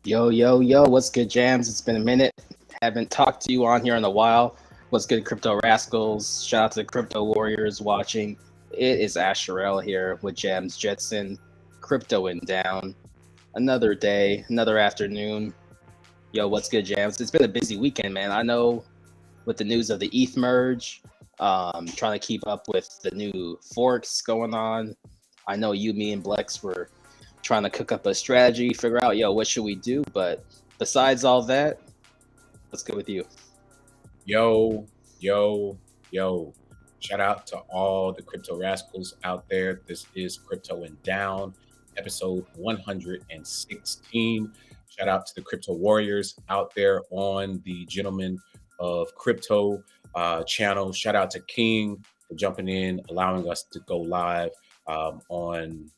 Yo, yo, yo, what's good, Jams? It's been a minute. Haven't talked to you on here in a while. What's good, Crypto Rascals? Shout out to the Crypto Warriors watching. It is Asherell here with Jams Jetson. Crypto and down. Another day, another afternoon. Yo, what's good, Jams? It's been a busy weekend, man. I know with the news of the ETH merge, trying to keep up with the new forks going on. I know you, me, and Blex were trying to cook up a strategy, figure out, yo, what should we do? But besides all that, let's go with you. Yo, yo, yo. Shout out to all the crypto rascals out there. This is Crypto and Down, episode 116. Shout out to the crypto warriors out there on the Gentlemen of Crypto channel. Shout out to King for jumping in, allowing us to go live on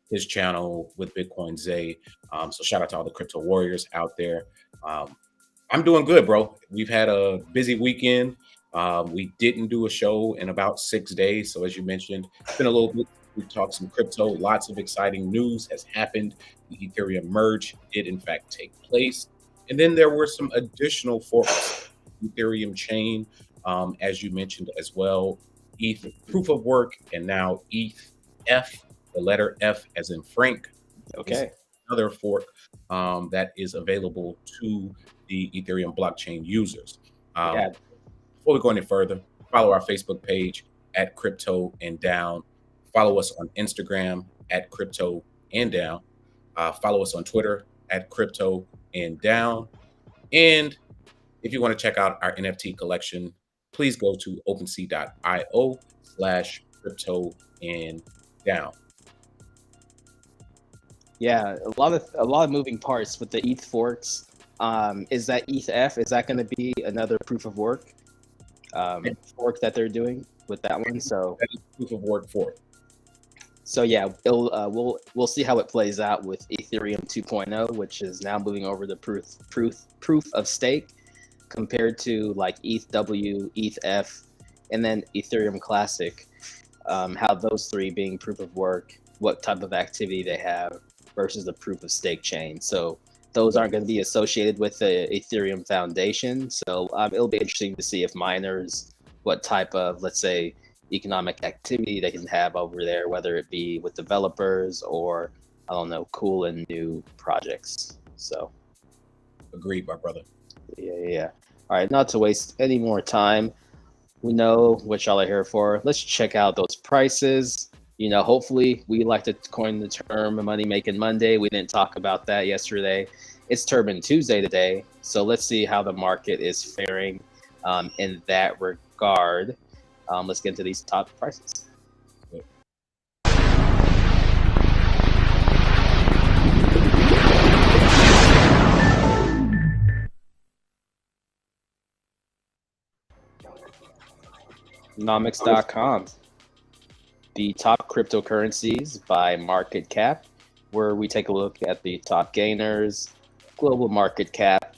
his channel with Bitcoin Zay. So shout out to all the crypto warriors out there. I'm doing good, bro. We've had a busy weekend. We didn't do a show in about 6 days. So as you mentioned, it's been a little bit. We've talked some crypto. Lots of exciting news has happened. The Ethereum merge did in fact take place. And then there were some additional forks. Ethereum chain, as you mentioned as well. ETH proof of work, and now ETH F. The letter F as in Frank. Okay. Another fork that is available to the Ethereum blockchain users. Before we go any further, follow our Facebook page at Crypto and Down. Follow us on Instagram at Crypto and Down. Follow us on Twitter at Crypto and Down. And if you want to check out our NFT collection, please go to OpenSea.io/Crypto and Down. Yeah, a lot of moving parts with the ETH forks. Is that ETH F? Is that going to be another proof of work fork that they're doing with that one? So that is proof of work fork. So yeah, we'll see how it plays out with Ethereum 2.0, which is now moving over to proof of stake, compared to like ETH W, ETH F, and then Ethereum Classic. How those three being proof of work, what type of activity they have versus the proof of stake chain. So those aren't going to be associated with the Ethereum Foundation. So it'll be interesting to see if miners, what type of, let's say, economic activity they can have over there, whether it be with developers or, I don't know, cool and new projects. So agreed, my brother. Yeah. All right, not to waste any more time. We know what y'all are here for. Let's check out those prices. You know, hopefully we like to coin the term Money Making Monday. We didn't talk about that yesterday. It's Turban Tuesday today. So let's see how the market is faring in that regard. Let's get into these top prices. Nomics.com, the top cryptocurrencies by market cap, where we take a look at the top gainers, global market cap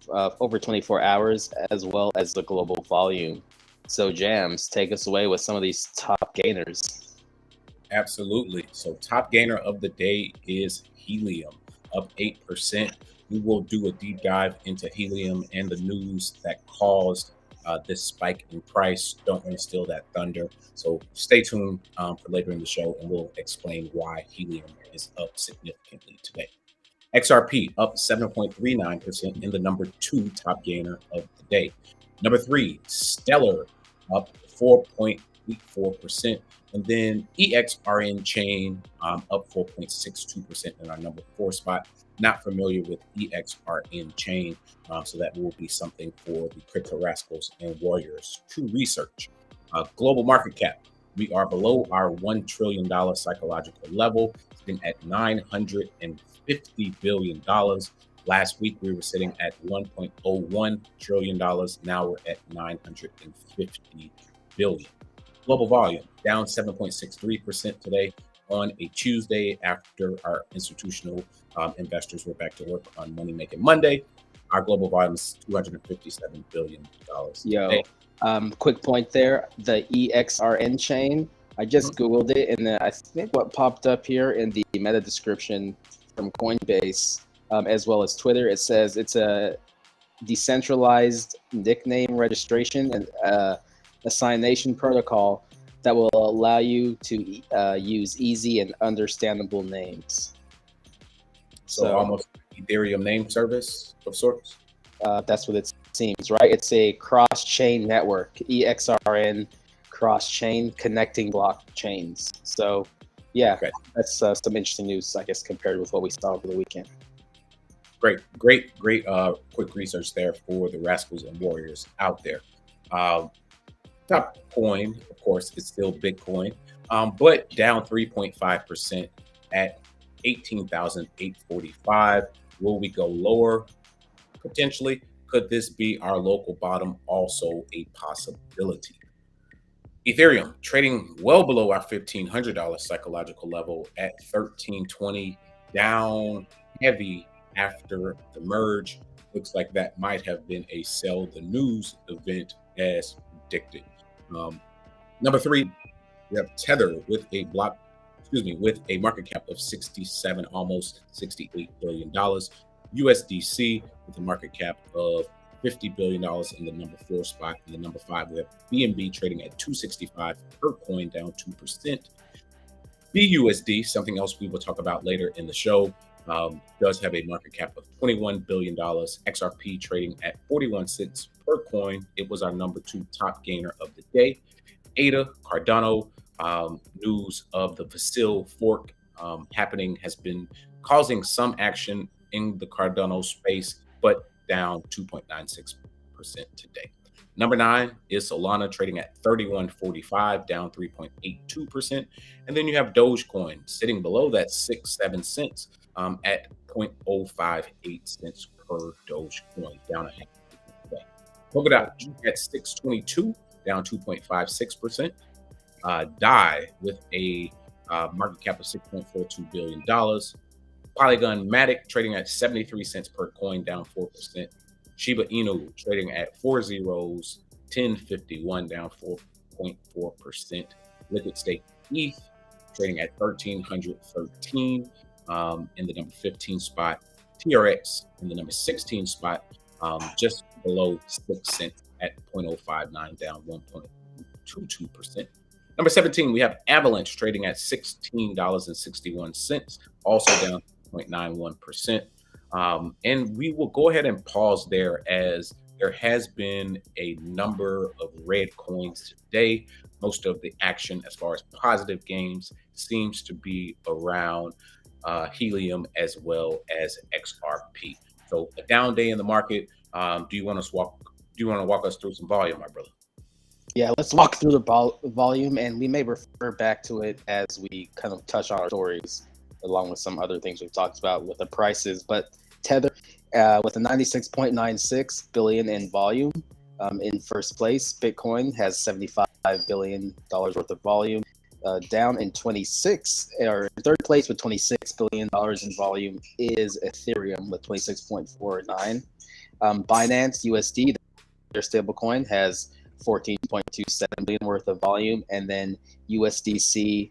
over 24 hours, as well as the global volume. So Jams, take us away with some of these top gainers. Absolutely. So top gainer of the day is Helium, up 8%. We will do a deep dive into Helium and the news that caused this spike in price. Don't want to steal that thunder. So stay tuned for later in the show, and we'll explain why Helium is up significantly today. XRP up 7.39% in the number 2 top gainer of the day. Number 3, Stellar up 4.84%. And then EXRN Chain up 4.62% in our number 4 spot. Not familiar with EXRN Chain, so that will be something for the crypto rascals and warriors to research. Global market cap, we are below our $1 trillion psychological level, sitting at $950 billion. Last week, we were sitting at $1.01 trillion. Now we're at $950 billion. Global volume down 7.63% today on a Tuesday after our institutional investors were back to work on Money Making Monday. Our global volume is $257 billion. Yo, quick point there. The EXRN chain, I just Googled it, and I think what popped up here in the meta description from Coinbase as well as Twitter. It says it's a decentralized nickname registration and assignation protocol that will allow you to use easy and understandable names. So almost Ethereum name service of sorts. That's what it seems, right? It's a cross-chain network, EXRN cross-chain connecting blockchains. So, yeah, Okay. that's some interesting news, I guess, compared with what we saw over the weekend. Great, quick research there for the rascals and warriors out there. Top coin, of course, is still Bitcoin, but down 3.5% at 18,845. Will we go lower? Potentially. Could this be our local bottom? Also a possibility. Ethereum trading well below our $1,500 psychological level at 1320, down heavy after the merge. Looks like that might have been a sell the news event as predicted. Number 3, we have Tether with a market cap of 67, almost $68 billion. USDC with a market cap of $50 billion in the number 4 spot. In the number 5, we have BNB trading at 265 per coin, down 2%. BUSD, something else we will talk about later in the show, does have a market cap of $21 billion. XRP trading at 41 cents per coin. It was our number 2 top gainer of the day. ADA, Cardano, news of the Vasil fork happening has been causing some action in the Cardano space, but down 2.96% today. Number 9 is Solana trading at 31.45, down 3.82%. And then you have Dogecoin sitting below that 6-7 cents at 0.058 cents per Dogecoin, down a half today. Polkadot at 622, down 2.56%. DAI with a market cap of $6.42 billion. Polygon Matic trading at 73 cents per coin, down 4%. Shiba Inu trading at 4 zeros, 1051, down 4.4%. Liquid Stake ETH trading at 1,313 in the number 15 spot. TRX in the number 16 spot, just below 6 cents at 0.059, down 1.22%. Number 17, we have Avalanche trading at $16.61, also down 0.91%. And we will go ahead and pause there as there has been a number of red coins today. Most of the action as far as positive gains seems to be around Helium as well as XRP. So a down day in the market. Do you want to walk us through some volume, my brother? Yeah, let's walk through the volume, and we may refer back to it as we kind of touch on our stories, along with some other things we've talked about with the prices. But Tether, with a 96.96 billion in volume, in first place. Bitcoin has $75 billion worth of volume. Down in third place with $26 billion in volume is Ethereum with 26.49. Binance USD, their stablecoin, has 14.27 billion worth of volume, and then USDC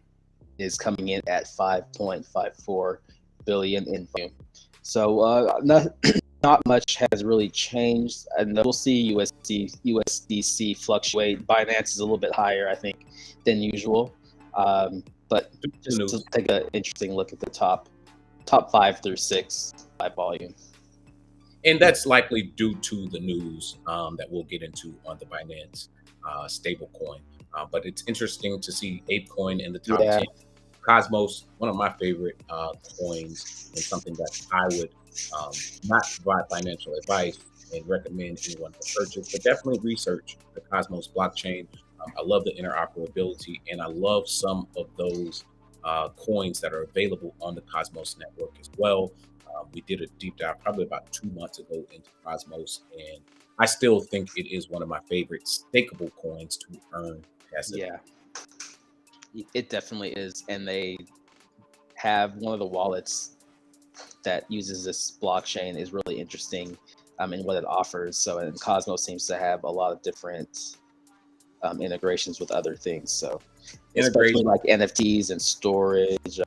is coming in at 5.54 billion in volume. So not much has really changed, and we'll see USDC fluctuate. Binance is a little bit higher, I think, than usual, but just to take an interesting look at the top 5 through 6 by volume. And that's likely due to the news that we'll get into on the Binance stablecoin. But it's interesting to see ApeCoin in the top 10. Cosmos, one of my favorite coins, and something that I would not provide financial advice and recommend anyone to purchase, but definitely research the Cosmos blockchain. I love the interoperability, and I love some of those coins that are available on the Cosmos network as well. We did a deep dive probably about 2 months ago into Cosmos, and I still think it is one of my favorite stakeable coins to earn passive. Yeah, it definitely is. And they have one of the wallets that uses this blockchain is really interesting in what it offers. So, and Cosmos seems to have a lot of different integrations with other things. So, especially like NFTs and storage,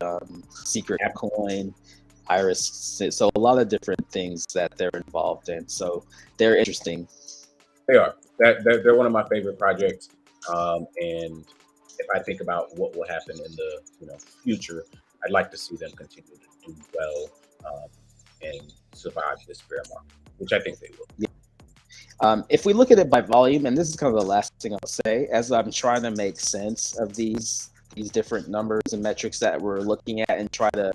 secret coin. Iris. So a lot of different things that they're involved in. So they're interesting. They are. They're one of my favorite projects. And if I think about what will happen in the future, I'd like to see them continue to do well and survive this bear market, which I think they will. Yeah. If we look at it by volume, and this is kind of the last thing I'll say, as I'm trying to make sense of these different numbers and metrics that we're looking at, and try to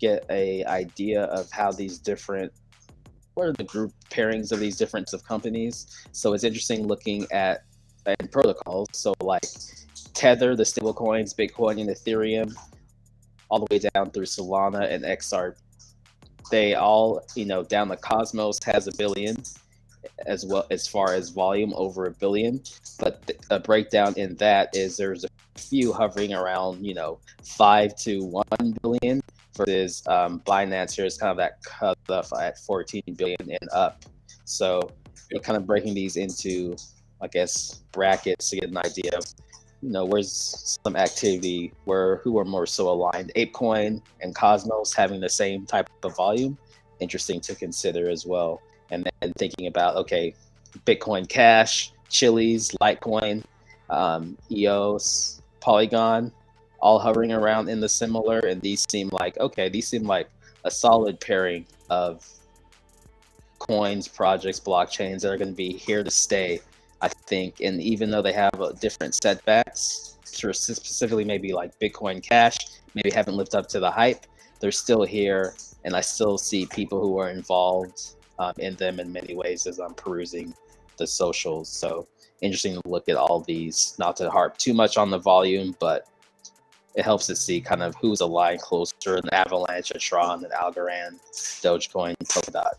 get a idea of how these different, what are the group pairings of these different types of companies. So it's interesting looking at protocols. So like Tether, the stablecoins, Bitcoin, and Ethereum, all the way down through Solana and XR. They all, down the Cosmos has a billion, as well as far as volume, over a billion. But a breakdown in that is there's a few hovering around 5 to 1 billion, versus Binance here is kind of that cutoff at 14 billion and up. So we're kind of breaking these into, I guess, brackets to get an idea of where's some activity, who are more so aligned. ApeCoin and Cosmos having the same type of volume, interesting to consider as well. And then thinking about, okay, Bitcoin Cash, Chiliz, Litecoin, EOS, Polygon, all hovering around in the similar. And these seem like a solid pairing of coins, projects, blockchains that are going to be here to stay, I think. And even though they have different setbacks, specifically maybe like Bitcoin Cash, maybe haven't lived up to the hype, they're still here. And I still see people who are involved in them in many ways as I'm perusing the socials. So interesting to look at all these, not to harp too much on the volume, but it helps to see kind of who's aligned closer. An Avalanche, a Tron, an Algorand, Dogecoin, Polkadot,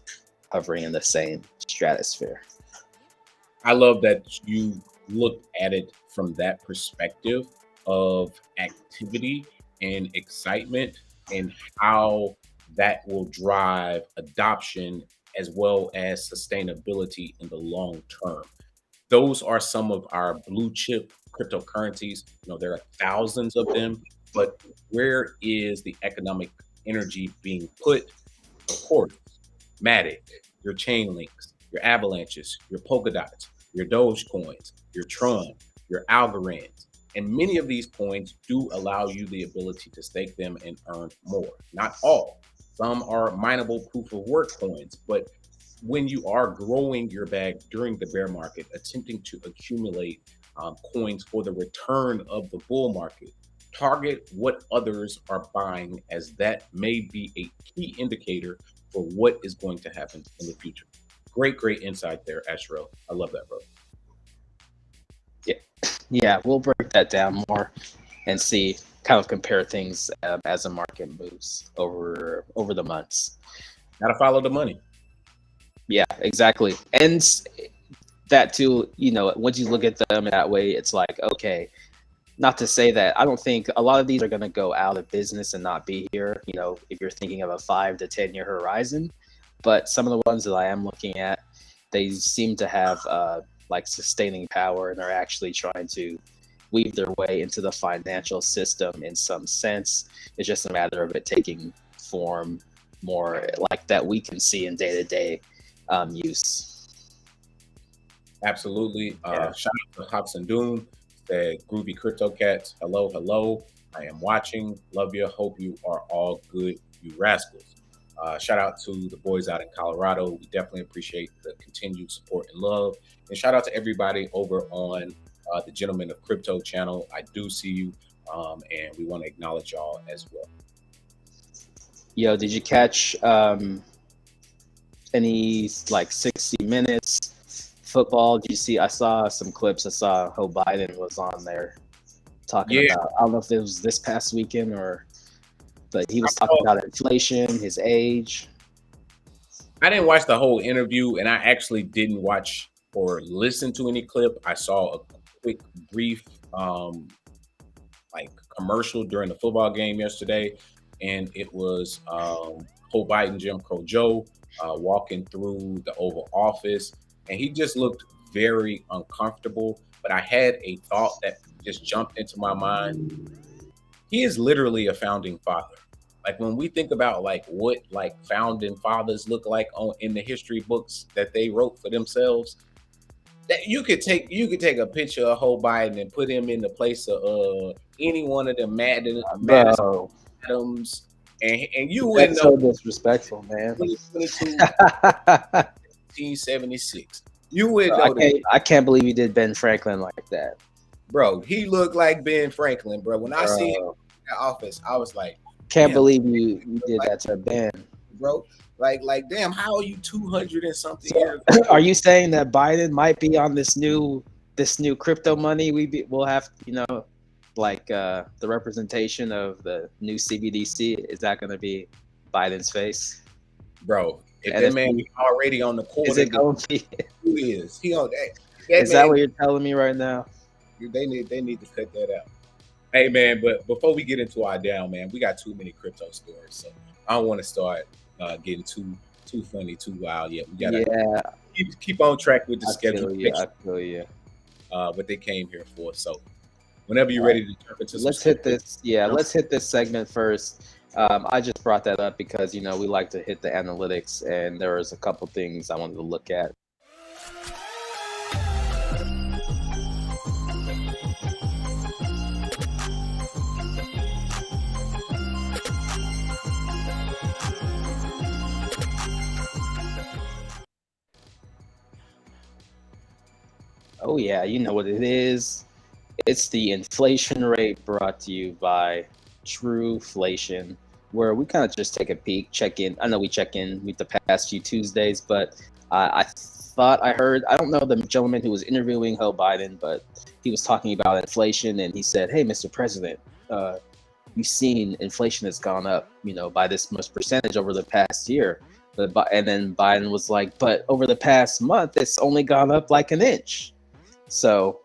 hovering in the same stratosphere. I love that you look at it from that perspective of activity and excitement, and how that will drive adoption as well as sustainability in the long term. Those are some of our blue chip cryptocurrencies. There are thousands of them, but where is the economic energy being put? Of course, Matic, your Chainlinks, your Avalanches, your Polkadots, your Dogecoins, your Tron, your Algorands. And many of these coins do allow you the ability to stake them and earn more. Not all. Some are mineable proof of work coins, but when you are growing your bag during the bear market, attempting to accumulate coins for the return of the bull market, target what others are buying, as that may be a key indicator for what is going to happen in the future. Great insight there, Ashro. I love that, bro. Yeah, we'll break that down more and see, kind of compare things as the market moves over the months. Gotta follow the money. Yeah, exactly. And that too, once you look at them that way, it's like, okay, not to say that I don't think a lot of these are going to go out of business and not be here, if you're thinking of a 5 to 10 year horizon. But some of the ones that I am looking at, they seem to have like sustaining power, and are actually trying to weave their way into the financial system in some sense. It's just a matter of it taking form more like that we can see in day-to-day use. Absolutely. Shout out to Hops and Doom, the Groovy Crypto Cats. Hello. I am watching. Love you. Hope you are all good, you rascals. Shout out to the boys out in Colorado. We definitely appreciate the continued support and love. And shout out to everybody over on the Gentlemen of Crypto channel. I do see you, and we want to acknowledge y'all as well. Yo, did you catch any like 60 Minutes football? Did you see? I saw some clips. I saw how Biden was on there talking about, I don't know if it was this past weekend but he was talking about inflation, his age. I didn't watch the whole interview, and I actually didn't watch or listen to any clip. I saw a quick, brief, like commercial during the football game yesterday, and it was Joe Biden, Jim Crow Joe, walking through the Oval Office, and he just looked very uncomfortable. But I had a thought that just jumped into my mind. He is literally a founding father. Like when we think about like what like founding fathers look like on in the history books that they wrote for themselves, that you could take a picture of Joe Biden and put him in the place of any one of them Madison Bro, Adams, and you wouldn't that's know so disrespectful, man. 2022, Bro, 1976. You wouldn't know that. I can't believe you did Ben Franklin like that. Bro, he looked like Ben Franklin, bro. When I see him Bro, in the office, I was like, can't damn, believe you did like, that to Ben. bro. Like, damn, how are you 200 and something So, years? are you saying that Biden might be on this new crypto money? We'll have, like the representation of the new CBDC. Is that going to be Biden's face? Bro, if And that man is already on the is quarter, it going to be? who is he on that? Is that what you're telling me right now? They need to cut that out. Hey man, but before we get into our down, man, we got too many crypto stories, so I don't want to start getting too funny, too wild yet. We gotta keep on track with the schedule. I feel you. What they came here for. So whenever you're ready to jump into, let's hit this. Yeah, let's hit this segment first. I just brought that up because we like to hit the analytics, and there was a couple things I wanted to look at. Oh yeah, you know what it is. It's the inflation rate brought to you by Trueflation, where we kind of just take a peek, check in. I know we check in with the past few Tuesdays, but I thought I heard, I don't know the gentleman who was interviewing Joe Biden, but he was talking about inflation, and he said, "Hey, Mr. President, you've seen inflation has gone up, by this much percentage over the past year." And then Biden was like, "But over the past month, it's only gone up like an inch." So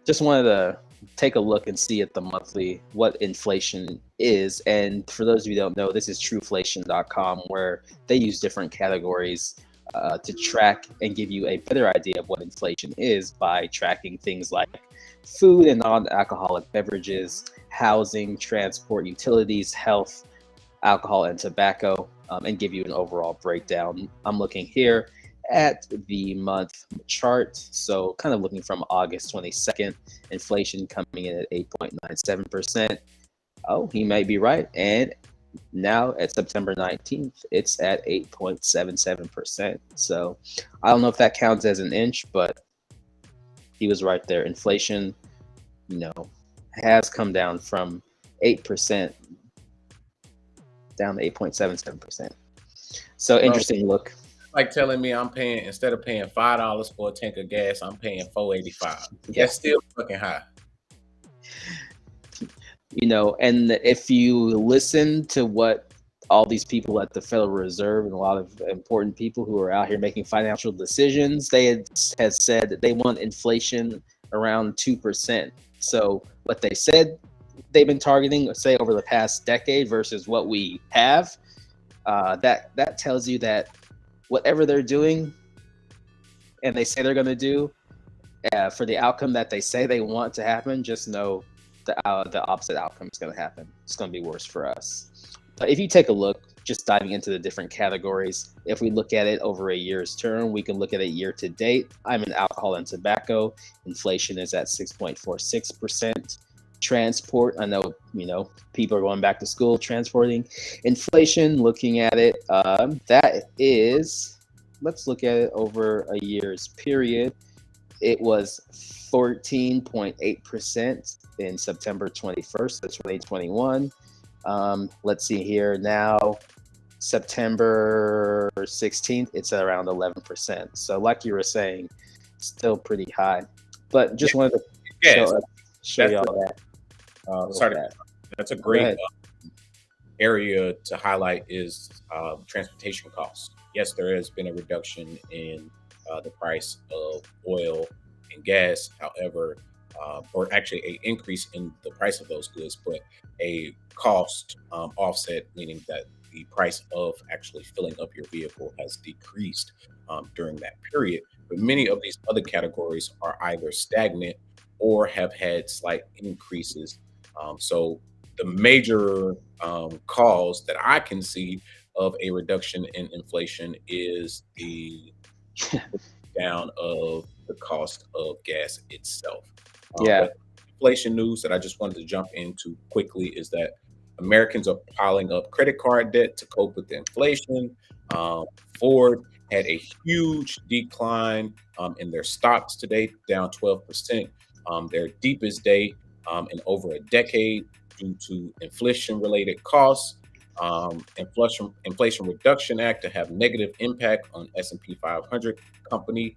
just wanted to take a look and see at the monthly what inflation is. And for those of you who don't know, this is trueflation.com, where they use different categories to track and give you a better idea of what inflation is by tracking things like food and non-alcoholic beverages, housing, transport, utilities, health, alcohol, and tobacco, and give you an overall breakdown. I'm looking here at the month chart, so kind of looking from August 22nd, inflation coming in at 8.97%. Oh, he may be right. And now at September 19th, it's at 8.77%. So I don't know if that counts as an inch, but he was right there. Inflation, has come down from 8% down to 8.77%. So interesting look. Like telling me I'm paying, instead of paying $5 for a tank of gas, I'm paying $4.85. Yeah. That's still fucking high. And if you listen to what all these people at the Federal Reserve and a lot of important people who are out here making financial decisions, they had said that they want inflation around 2%. So what they said they've been targeting, say, over the past decade versus what we have, that tells you that whatever they're doing and they say they're going to do, for the outcome that they say they want to happen, just know the opposite outcome is going to happen. It's going to be worse for us. But if you take a look, just diving into the different categories, if we look at it over a year's term, we can look at it year to date. I'm in alcohol and tobacco. Inflation is at 6.46%. Transport, I know, people are going back to school, transporting. Inflation, looking at it, that is, let's look at it over a year's period. It was 14.8% in September 21st of 2021. Let's see here now, September 16th, it's at around 11%. So like you were saying, still pretty high. But just wanted to show y'all that. That's a great area to highlight is transportation costs. Yes, there has been a reduction in the price of oil and gas. However, or actually an increase in the price of those goods, but a cost offset, meaning that the price of actually filling up your vehicle has decreased during that period. But many of these other categories are either stagnant or have had slight increases. So the major cause that I can see of a reduction in inflation is the down of the cost of gas itself. Yeah. But inflation news that I just wanted to jump into quickly is that Americans are piling up credit card debt to cope with the inflation. Um, Ford had a huge decline in their stocks today, down 12%, their deepest day in over a decade due to inflation-related costs. Inflation Reduction Act to have negative impact on S&P 500 company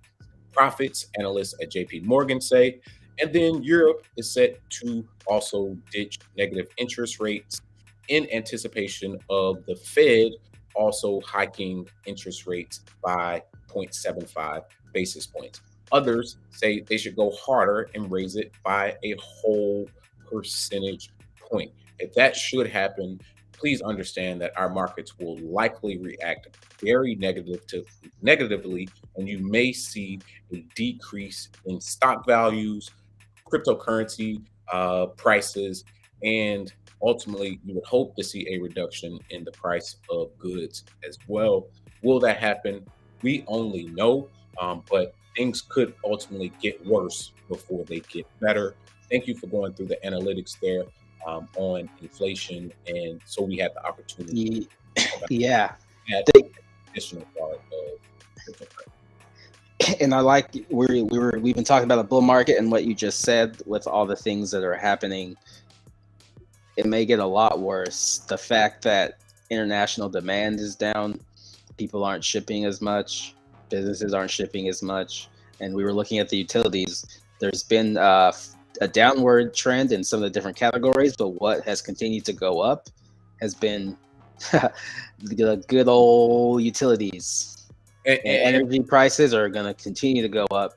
profits, analysts at JP Morgan say. And then Europe is set to also ditch negative interest rates in anticipation of the Fed also hiking interest rates by 0.75 basis points. Others say they should go harder and raise it by a whole percentage point. If that should happen, please understand that our markets will likely react very negatively, and you may see a decrease in stock values, cryptocurrency prices, and ultimately you would hope to see a reduction in the price of goods as well. Will that happen? We only know, but things could ultimately get worse before they get better. Thank you for going through the analytics there on inflation, and so we had the opportunity Yeah. to add They, additional part of cryptocurrency. and I like we've been talking about the bull market and what you just said with all the things that are happening. It may get a lot worse. The fact that international demand is down, people aren't shipping as much, businesses aren't shipping as much, and we were looking at the utilities. There's been a downward trend in some of the different categories, but what has continued to go up has been the good old utilities. And energy prices are going to continue to go up,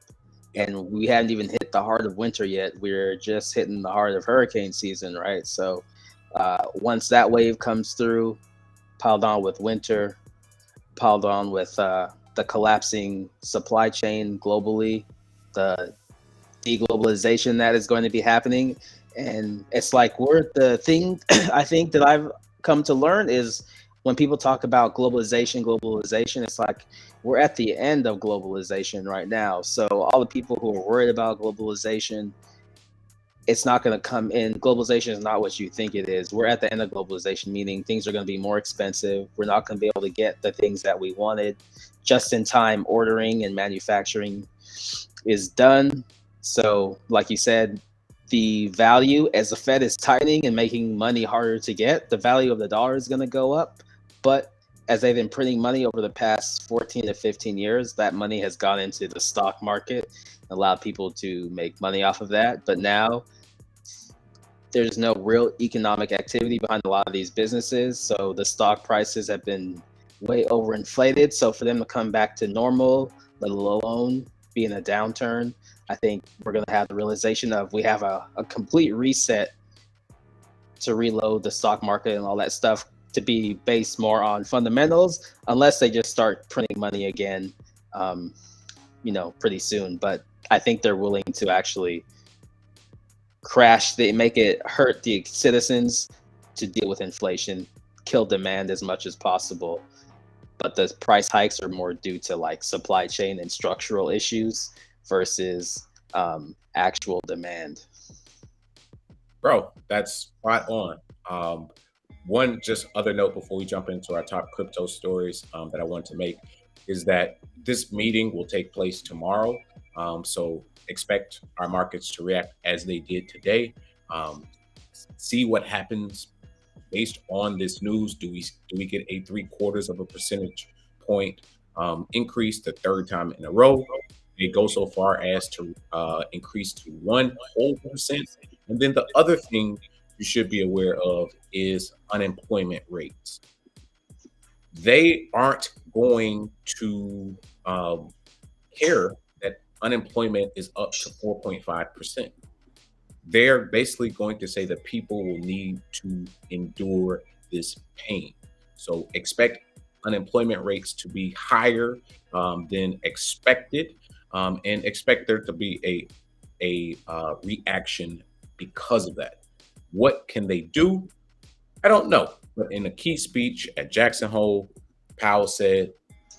and we haven't even hit the heart of winter yet. We're just hitting the heart of hurricane season, right? So once that wave comes through, piled on with winter, piled on with the collapsing supply chain globally, the deglobalization that is going to be happening, and it's like we're the thing I think that I've come to learn is when people talk about globalization, it's like we're at the end of globalization right now. So all the people who are worried about globalization, it's not going to come in. Globalization is not what you think it is. We're at the end of globalization, meaning things are going to be more expensive. We're not going to be able to get the things that we wanted. Just in time ordering and manufacturing is done. So like you said, the value, as the Fed is tightening and making money harder to get, the value of the dollar is going to go up. But as they've been printing money over the past 14 to 15 years, that money has gone into the stock market, allowed people to make money off of that. But now there's no real economic activity behind a lot of these businesses. So the stock prices have been way overinflated. So for them to come back to normal, let alone be in a downturn, I think we're going to have the realization of we have a complete reset to reload the stock market and all that stuff to be based more on fundamentals, unless they just start printing money again, pretty soon. But I think they're willing to actually crash, they make it hurt the citizens to deal with inflation, kill demand as much as possible. But the price hikes are more due to like supply chain and structural issues versus actual demand. Bro, that's spot on. One just other note before we jump into our top crypto stories that I want to make is that this meeting will take place tomorrow. So expect our markets to react as they did today. See what happens based on this news. Do we get a 3/4 of a percentage point increase the third time in a row? They go so far as to increase to 1% And then the other thing you should be aware of is unemployment rates. They aren't going to care that unemployment is up to 4.5%. They're basically going to say that people will need to endure this pain. So expect unemployment rates to be higher than expected, and expect there to be a reaction because of that. What can they do? I don't know. But in a key speech at Jackson Hole, Powell said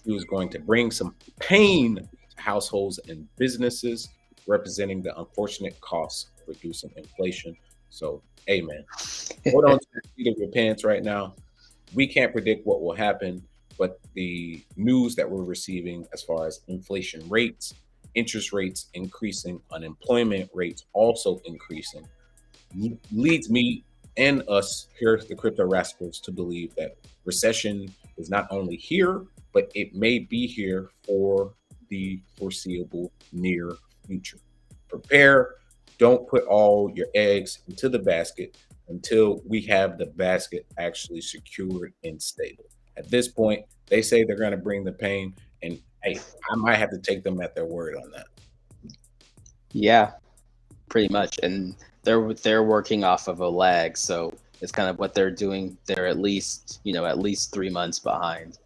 he was going to bring some pain to households and businesses, representing the unfortunate costs of reducing inflation. So, hey, man, hold on to the seat of your pants right now. We can't predict what will happen, but the news that we're receiving as far as inflation rates, interest rates increasing, unemployment rates also increasing, leads me and us here at the Crypto Rascals to believe that recession is not only here, but it may be here for the foreseeable near future. Prepare. Don't put all your eggs into the basket until we have the basket actually secured and stable. At this point, they say they're going to bring the pain, and hey, I might have to take them at their word on that. Yeah, pretty much. And they're working off of a lag, so it's kind of what they're doing. They're at least 3 months behind,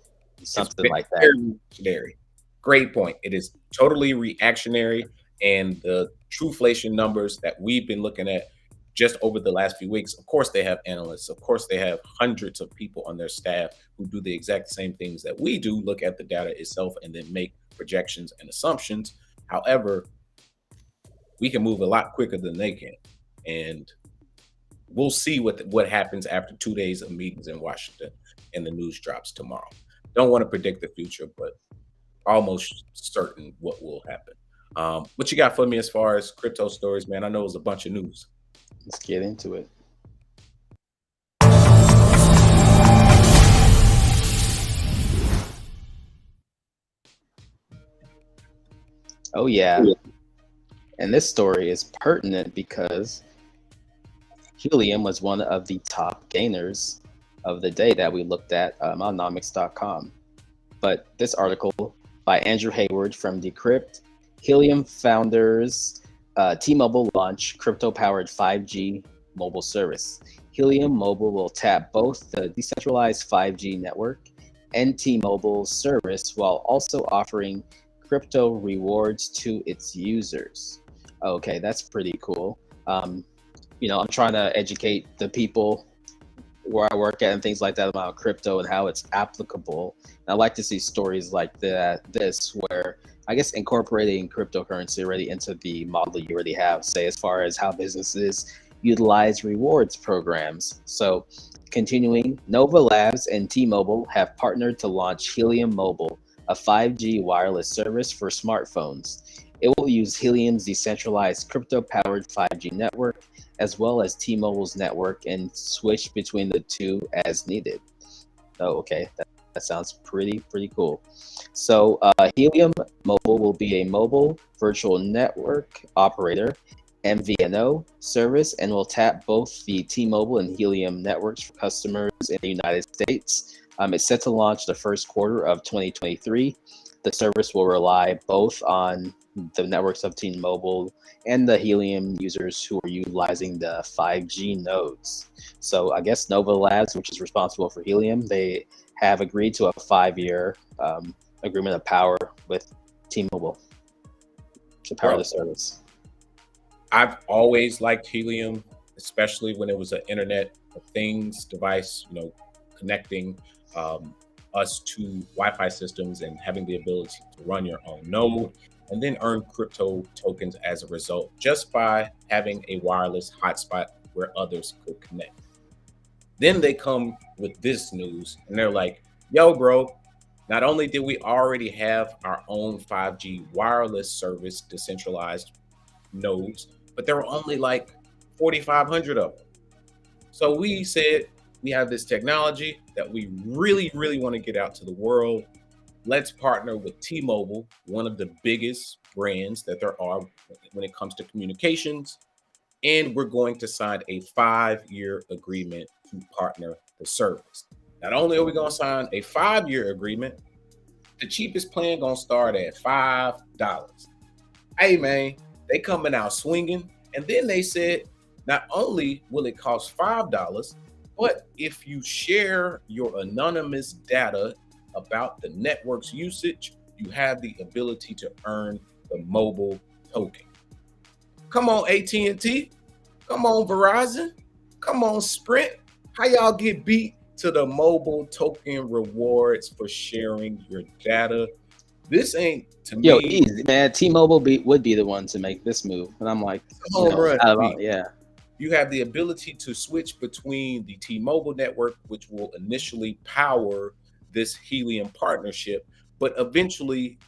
something like that. Very reactionary. Great point. It is totally reactionary, and the trueflation numbers that we've been looking at just over the last few weeks, of course they have analysts, of course they have hundreds of people on their staff who do the exact same things that we do, look at the data itself and then make projections and assumptions. However, we can move a lot quicker than they can, and we'll see what happens after 2 days of meetings in Washington and the news drops tomorrow. Don't want to predict the future, but almost certain what will happen. What you got for me as far as crypto stories, man? I know it was a bunch of news. Let's get into it. Oh yeah. And this story is pertinent because Helium was one of the top gainers of the day that we looked at on nomics.com. But this article by Andrew Hayward from Decrypt, Helium founders T-Mobile launch crypto-powered 5G mobile service. Helium Mobile will tap both the decentralized 5G network and T-Mobile's service while also offering crypto rewards to its users. Okay, that's pretty cool. I'm trying to educate the people where I work at and things like that about crypto and how it's applicable. And I like to see stories like this where I guess incorporating cryptocurrency already into the model you already have, say as far as how businesses utilize rewards programs. So continuing, Nova Labs and T-Mobile have partnered to launch Helium Mobile, a 5G wireless service for smartphones. It will use Helium's decentralized crypto-powered 5G network as well as T-Mobile's network and switch between the two as needed. Oh, okay, that sounds pretty cool. So Helium Mobile will be a mobile virtual network operator, MVNO service, and will tap both the T-Mobile and Helium networks for customers in the United States. It's set to launch the first quarter of 2023. The service will rely both on the networks of T-Mobile and the Helium users who are utilizing the 5G nodes. So I guess Nova Labs, which is responsible for Helium, they have agreed to a 5-year agreement of power with T-Mobile to power the service. I've always liked Helium, especially when it was an Internet of Things device, connecting us to Wi-Fi systems and having the ability to run your own node and then earn crypto tokens as a result, just by having a wireless hotspot where others could connect. Then they come with this news and they're like, yo, bro, not only did we already have our own 5G wireless service, decentralized nodes, but there were only like 4,500 of them. So we said, we have this technology that we really want to get out to the world. Let's partner with T-Mobile, one of the biggest brands that there are when it comes to communications. And we're going to sign a 5-year agreement to partner the service. Not only are we going to sign a 5-year agreement, the cheapest plan going to start at $5. Hey, man, they coming out swinging. And then they said, not only will it cost $5, but if you share your anonymous data about the network's usage, you have the ability to earn the mobile token. Come on, AT&T. Come on, Verizon. Come on, Sprint. How y'all get beat to the mobile token rewards for sharing your data? This ain't, to Yo, me, easy, man. T-Mobile would be the one to make this move, and I'm like, a home run to me. yeah. You have the ability to switch between the T-Mobile network, which will initially power this Helium partnership, but eventually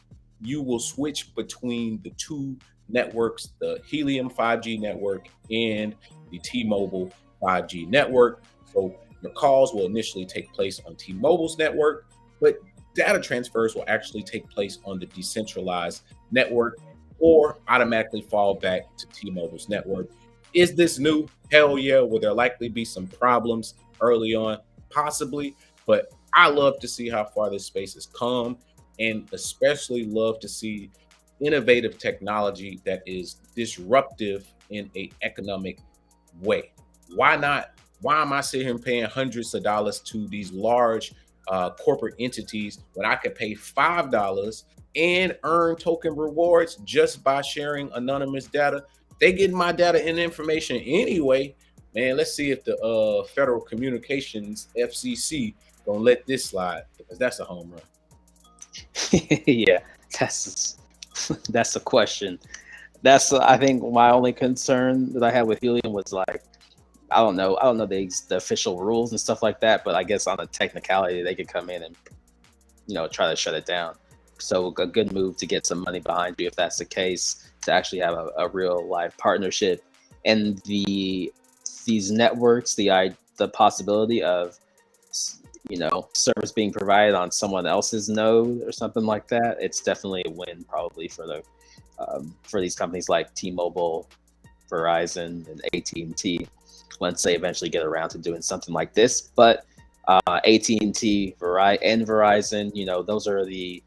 you will switch between the two networks, the Helium 5G network and the T-Mobile 5G network. So your calls will initially take place on T-Mobile's network, but data transfers will actually take place on the decentralized network or automatically fall back to T-Mobile's network. Is this new? Hell yeah. Will there likely be some problems early on? Possibly. But I love to see how far this space has come, and especially love to see innovative technology that is disruptive in an economic way. Why not? Why am I sitting here paying hundreds of dollars to these large corporate entities when I could pay $5 and earn token rewards just by sharing anonymous data? They getting my data and information anyway. Man, let's see if the Federal Communications FCC gonna let this slide, because that's a home run. Yeah, that's a question. That's I think my only concern that I had with Helium was like, I don't know the official rules and stuff like that, but I guess on a technicality they could come in and try to shut it down. So a good move to get some money behind you if that's the case, to actually have a real live partnership, and these networks, the possibility of service being provided on someone else's node or something like that. It's definitely a win probably for these companies like T-Mobile, Verizon, and AT&T once they eventually get around to doing something like this. But AT&T, and Verizon, those are the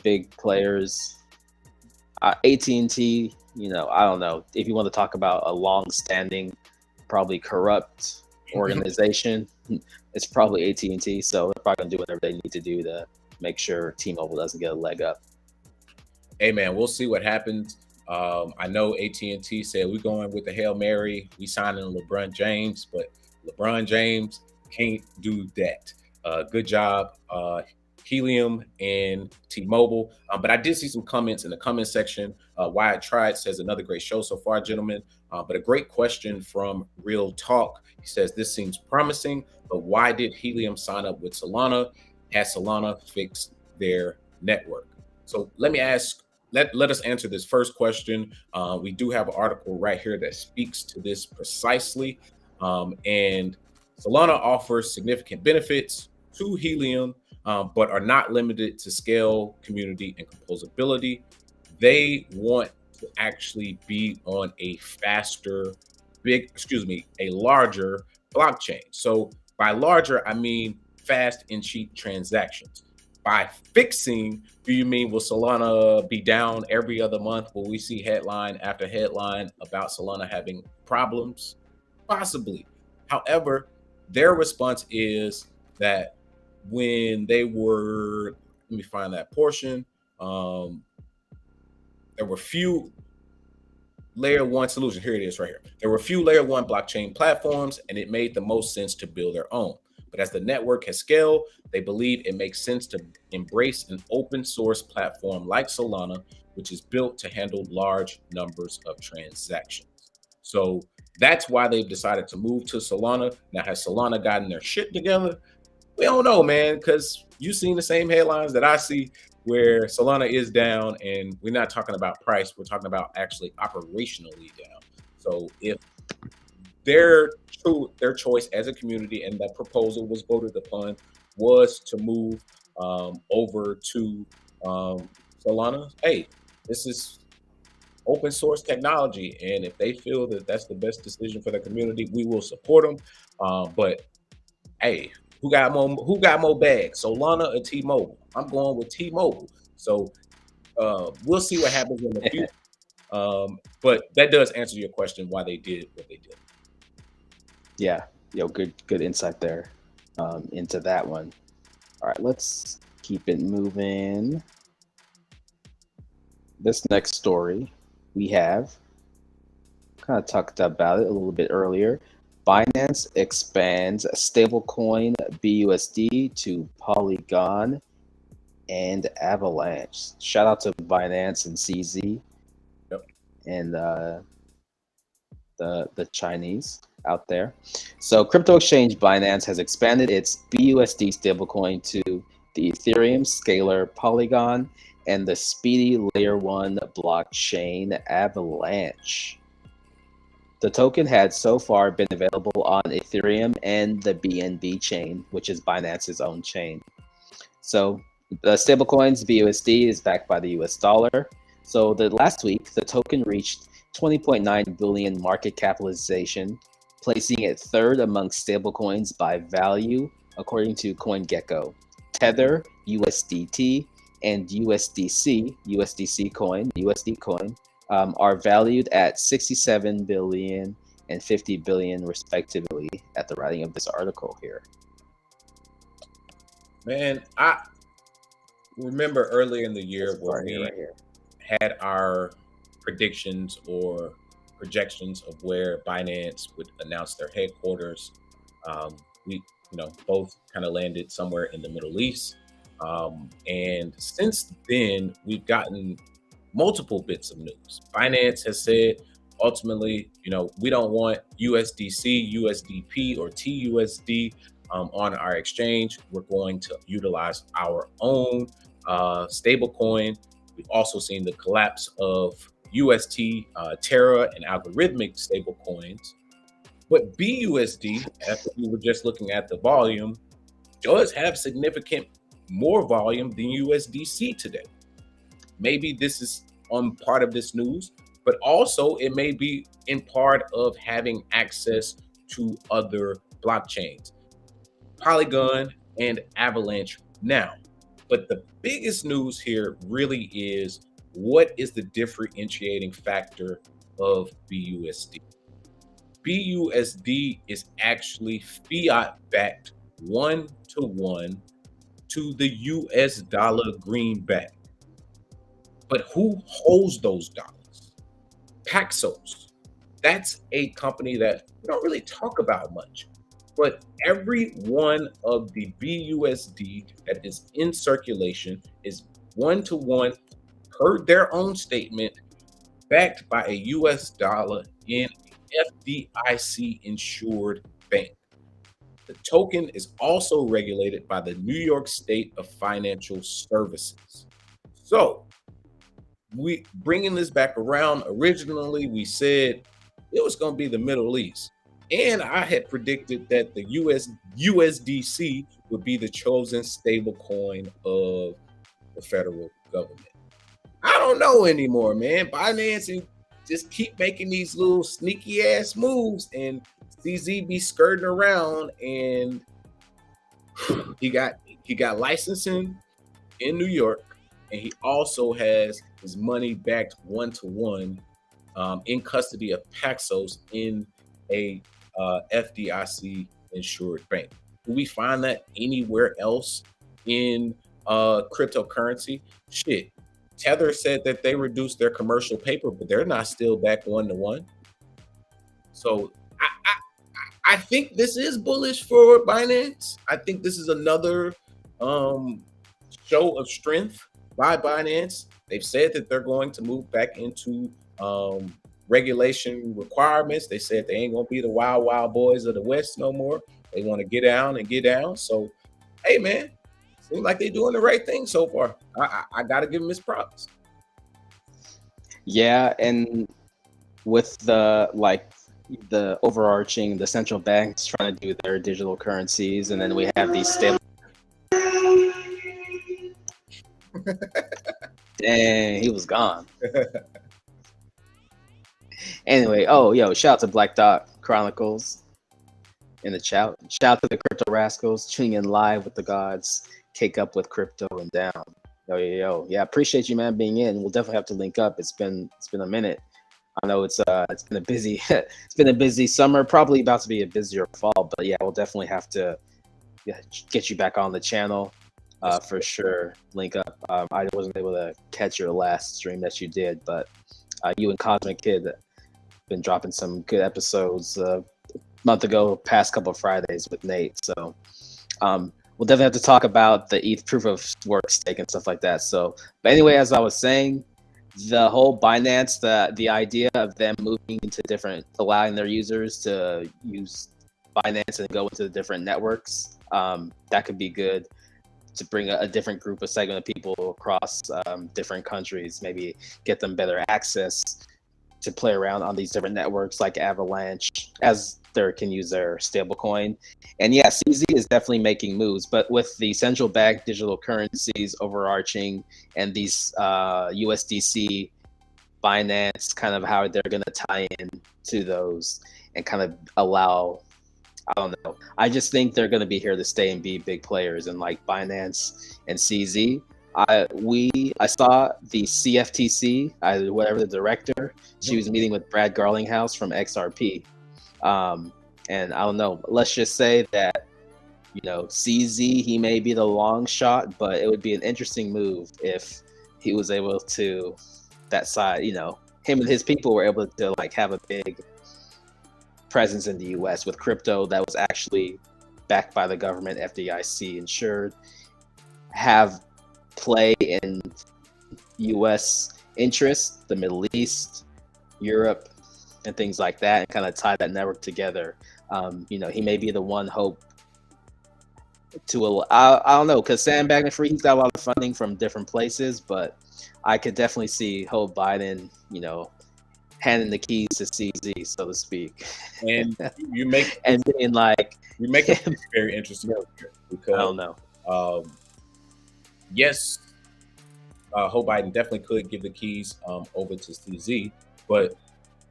big players. AT&T, I don't know if you want to talk about a long-standing, probably corrupt organization. It's probably AT&T, so they're probably gonna do whatever they need to do to make sure T-Mobile doesn't get a leg up. Hey man, we'll see what happens. I know AT&T said we're going with the Hail Mary. We signing LeBron James, but LeBron James can't do that. Good job, Helium and T-Mobile. But I did see some comments in the comment section. Why I Tried says another great show so far, gentlemen. But a great question from Real Talk. He says, this seems promising, but why did Helium sign up with Solana? Has Solana fixed their network? So let me ask, let us answer this first question. We do have an article right here that speaks to this precisely. And Solana offers significant benefits to Helium, but are not limited to scale, community, and composability. They want to actually be on a a larger blockchain. So by larger, I mean fast and cheap transactions. By fixing, do you mean will Solana be down every other month? Will we see headline after headline about Solana having problems? Possibly. However, their response is that when they were, let me find that portion, there were few layer one solutions. Here it is right here. There were few layer one blockchain platforms, and it made the most sense to build their own. But as the network has scaled, they believe it makes sense to embrace an open source platform like Solana, which is built to handle large numbers of transactions. So that's why they've decided to move to Solana. Now, has Solana gotten their shit together? We don't know, man, because you've seen the same headlines that I see where Solana is down, and we're not talking about price. We're talking about actually operationally down. So if their choice as a community and that proposal was voted upon was to move over to Solana, hey, this is open source technology, and if they feel that that's the best decision for the community, we will support them. But hey, who got more bags, Solana or T-Mobile? I'm going with T-Mobile. So we'll see what happens in the future. But that does answer your question why they did what they did. Yeah, good insight there into that one. All right, let's keep it moving. This next story we have kind of talked about it a little bit earlier. Binance expands stablecoin BUSD to Polygon and Avalanche. Shout out to Binance and CZ Yep. and the Chinese out there. So crypto exchange Binance has expanded its BUSD stablecoin to the Ethereum scalar Polygon and the speedy layer 1 blockchain Avalanche. The token had so far been available on Ethereum and the BNB chain, which is Binance's own chain. So the stablecoins BUSD is backed by the US dollar. So the last week, the token reached 20.9 billion market capitalization, placing it third among stablecoins by value, according to CoinGecko. Tether, USDT, and USDC coin, are valued at 67 billion and 50 billion respectively at the writing of this article here. Man, I remember earlier in the year where we had our predictions or projections of where Binance would announce their headquarters. We, both kind of landed somewhere in the Middle East. And since then, we've gotten multiple bits of news. Binance has said, ultimately, we don't want USDC, USDP, or TUSD on our exchange. We're going to utilize our own stablecoin. We've also seen the collapse of UST, Terra, and algorithmic stablecoins. But BUSD, after we were just looking at the volume, does have significant more volume than USDC today. Maybe this is on part of this news, but also it may be in part of having access to other blockchains, Polygon and Avalanche now. But the biggest news here really is, what is the differentiating factor of BUSD? BUSD is actually fiat backed 1-to-1 to the US dollar greenback. But who holds those dollars? Paxos. That's a company that we don't really talk about much. But every one of the BUSD that is in circulation is 1-to-1, per their own statement, backed by a US dollar in FDIC insured bank. The token is also regulated by the New York State of Financial Services. So, we bringing this back around, originally we said it was going to be the Middle East. And I had predicted that the USDC would be the chosen stable coin of the federal government. I don't know anymore, man. Binance just keep making these little sneaky ass moves, and CZ be skirting around, and he got licensing in New York, and he also has his money backed 1-to-1 in custody of Paxos in a FDIC insured bank. Do we find that anywhere else in cryptocurrency? Shit. Tether said that they reduced their commercial paper, but they're not still back 1-to-1. So I think this is bullish for Binance. I think this is another show of strength by Binance. They've said that they're going to move back into regulation requirements. They said they ain't gonna be the wild boys of the West no more. They want to get down. So, hey man, seems like they're doing the right thing so far. I gotta give them his props. Yeah, and with the overarching, the central banks trying to do their digital currencies, and then we have these stable. Dang, he was gone. Anyway, shout out to Black Dot Chronicles in the chat. Shout out to the Crypto Rascals tuning in live with the gods. Cake up with crypto and down. Yo. Yeah, appreciate you, man, being in. We'll definitely have to link up. It's been a minute. I know it's been a busy it's been a busy summer, probably about to be a busier fall, but yeah, we'll definitely have to get you back on the channel for sure. Link up. I wasn't able to catch your last stream that you did, but you and Cosmic Kid been dropping some good episodes month ago, past couple of Fridays with Nate. So we'll definitely have to talk about the ETH proof of work stake and stuff like that. So, but anyway, as I was saying, the whole Binance, the idea of them moving into different, allowing their users to use Binance and go into the different networks, that could be good to bring a different group, a segment of people across different countries, maybe get them better access to play around on these different networks like Avalanche, as they can use their stablecoin. And yeah, CZ is definitely making moves, but with the central bank digital currencies overarching and these USDC, Binance, kind of how they're going to tie in to those and kind of allow, I don't know. I just think they're going to be here to stay and be big players. And like Binance and CZ, I saw the CFTC, whatever the director, she was meeting with Brad Garlinghouse from XRP. And I don't know, let's just say that, you know, CZ, he may be the long shot, but it would be an interesting move if he was able to, that side, you know, him and his people were able to like have a big presence in the US with crypto that was actually backed by the government, FDIC insured, have play in US interests, the Middle East, Europe, and things like that, and kind of tie that network together. You know, he may be the one hope to, I don't know, because Sam Bankman-Fried, he's got a lot of funding from different places, but I could definitely see Hope Biden, you know, handing the keys to CZ, so to speak. And you make and being like, you make a very interesting because I don't know. Yes, Hope Biden definitely could give the keys over to CZ, but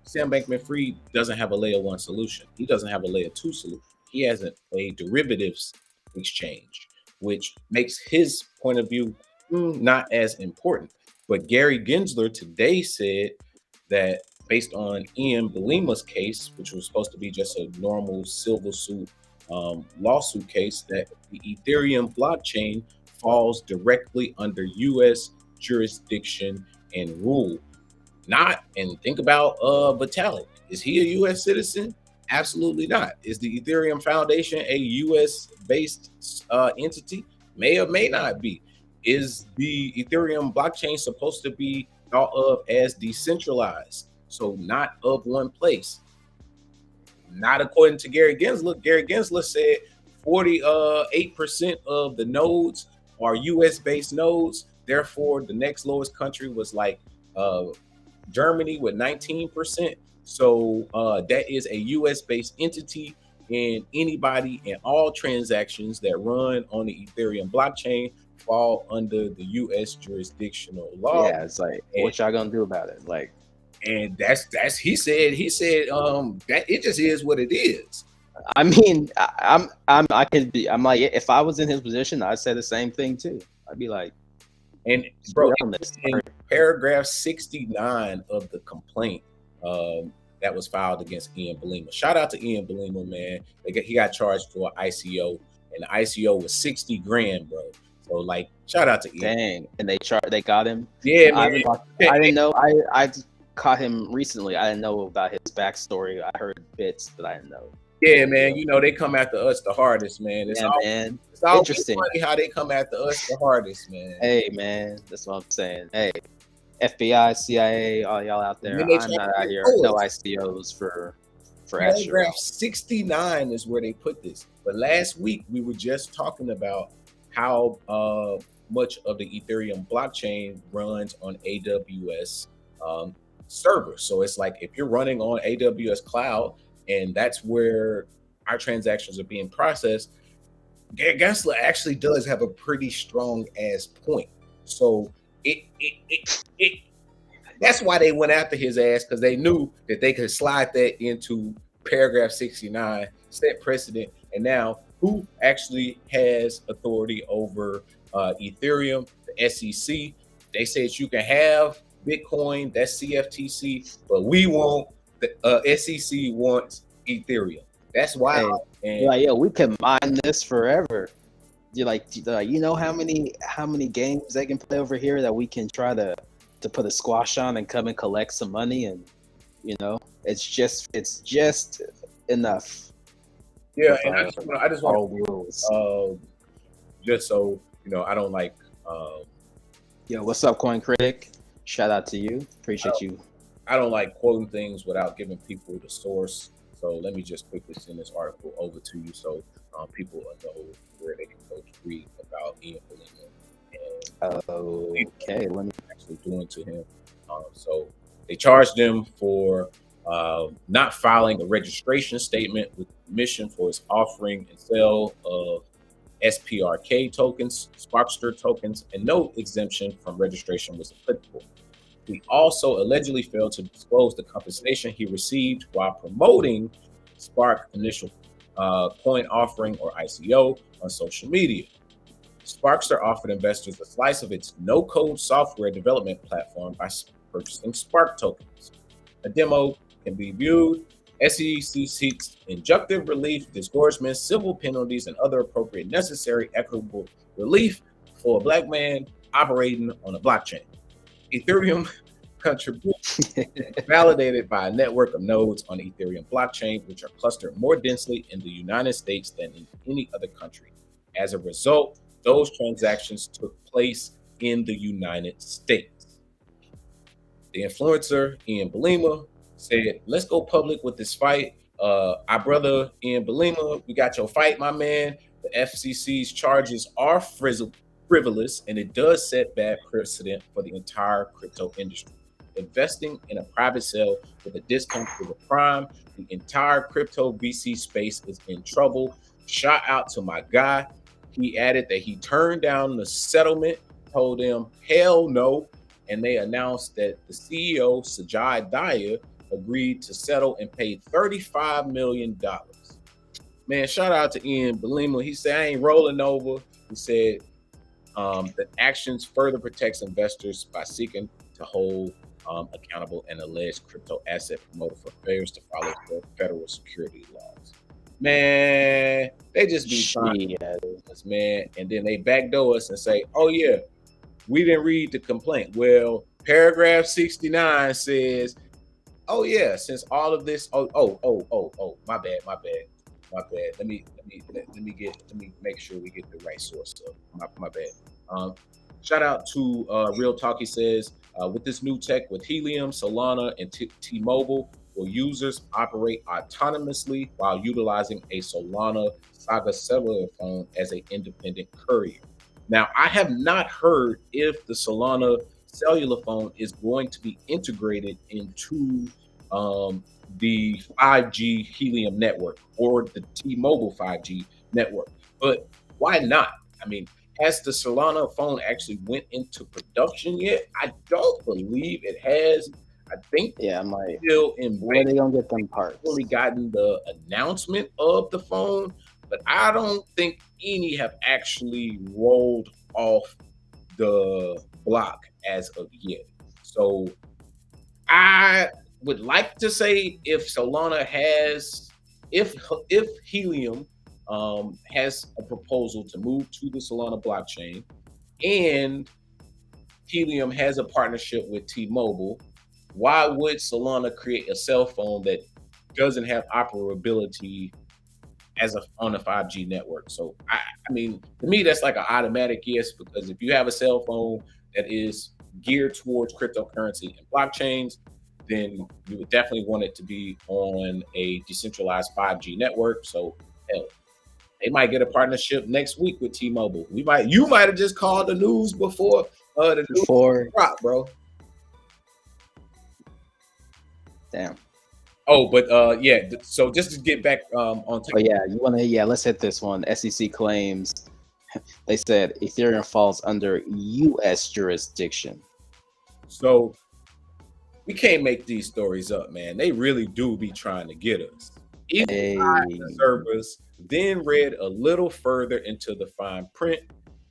Sam Bankman-Fried doesn't have a layer 1 solution. He doesn't have a layer 2 solution. He has a derivatives exchange, which makes his point of view not as important. But Gary Gensler today said that based on Ian Belima's case, which was supposed to be just a normal civil suit lawsuit case, that the Ethereum blockchain falls directly under U.S. jurisdiction and rule. Not, and think about Vitalik. Is he a U.S. citizen? Absolutely not. Is the Ethereum Foundation a U.S. based entity? May or may not be. Is the Ethereum blockchain supposed to be thought of as decentralized? So not of one place. Not according to Gary Gensler. Gary Gensler said 48% of the nodes are U.S. based nodes. Therefore, the next lowest country was like Germany with 19%. So that is a U.S. based entity, and anybody and all transactions that run on the Ethereum blockchain fall under the U.S. jurisdictional law. Yeah, it's like, what y'all gonna do about it? Like, and that's he said that it just is what it is. I mean, I'm like, if I was in his position, I'd say the same thing too. I'd be like, and bro, in paragraph 69 of the complaint that was filed against Ian Belima. Shout out to Ian Belima, man. He got charged for an ICO, and the ICO was 60 grand, bro. So like, shout out to Ian. Dang, and they got him. Yeah, man. I didn't know. I caught him recently. I didn't know about his backstory. I heard bits, but I didn't know. Yeah, man. You know, they come after us the hardest, man. It's man. It's always interesting funny how they come after us the hardest, man. Hey, man, that's what I'm saying. Hey, FBI, CIA, all y'all out there. I'm not out here. No ICOs for Paragraph 69 is where they put this. But last week we were just talking about how much of the Ethereum blockchain runs on AWS servers. So it's like if you're running on AWS cloud, and that's where our transactions are being processed, Gensler actually does have a pretty strong ass point. So it that's why they went after his ass, because they knew that they could slide that into paragraph 69, set precedent. And now who actually has authority over Ethereum? The SEC. They said you can have Bitcoin, that's CFTC, but we won't. The SEC wants Ethereum. That's why. And like, yo, we can mine this forever. You're like, you know how many games they can play over here that we can try to put a squash on and come and collect some money, and you know, it's just enough Yeah, with and I just want all rules. just so I don't like. Yo, what's up, Coin Critic? Shout out to you. Appreciate you. I don't like quoting things without giving people the source. So let me just quickly send this article over to you so people know where they can go to read about Ian Bellino and Okay, let me actually doing to him. So they charged him for not filing a registration statement with the commission for his offering and sale of SPRK tokens, Sparkster tokens, and no exemption from registration was applicable. He also allegedly failed to disclose the compensation he received while promoting Spark initial coin offering or ICO on social media. Sparkster offered investors a slice of its no-code software development platform by purchasing Spark tokens. A demo can be viewed. SEC seeks injunctive relief, disgorgement, civil penalties, and other appropriate necessary equitable relief for a black man operating on a blockchain. Ethereum contribution validated by a network of nodes on the Ethereum blockchain, which are clustered more densely in the United States than in any other country. As a result, those transactions took place in the United States. The influencer, Ian Bellino, said, "Let's go public with this fight. Our brother, Ian Bellino, we got your fight, my man. The FCC's charges are frivolous, and it does set bad precedent for the entire crypto industry. Investing in a private sale with a discount to the prime, the entire crypto VC space is in trouble. Shout out to my guy." He added that he turned down the settlement, told them hell no, and they announced that the CEO, Sajai Daya, agreed to settle and paid $35 million. Man, shout out to Ian Bellino. He said, "I ain't rolling over." He said that actions further protects investors by seeking to hold accountable an alleged crypto asset promoter for failures to follow federal security laws. Man, they just be trying to do this, man. And then they backdoor us and say, "Oh yeah, we didn't read the complaint." Well, paragraph 69 says, "Oh yeah, since all of this, my bad. Let me make sure we get the right source of my bad." Shout out to Real Talk. He says, with this new tech with Helium, Solana, and T-Mobile, will users operate autonomously while utilizing a Solana Saga cellular phone as an independent courier. Now, I have not heard if the Solana cellular phone is going to be integrated into the 5G Helium network or the T-Mobile 5G network, but why not? I mean, has the Solana phone actually went into production yet? I don't believe it has. I think I'm like, still in where they gonna get them parts? Really gotten the announcement of the phone, but I don't think any have actually rolled off the block as of yet. So I would like to say if Solana has, if Helium has a proposal to move to the Solana blockchain, and Helium has a partnership with T-Mobile, why would Solana create a cell phone that doesn't have operability as on a 5G network? So I mean, to me, that's like an automatic yes, because if you have a cell phone that is geared towards cryptocurrency and blockchains, then you would definitely want it to be on a decentralized 5G network. So hell, they might get a partnership next week with T-Mobile. You might have just called the news before the news drop, bro. Damn. Oh, but yeah. So just to get back on. Let's hit this one. SEC claims they said Ethereum falls under U.S. jurisdiction. So we can't make these stories up, man. They really do be trying to get us. Observers then read a little further into the fine print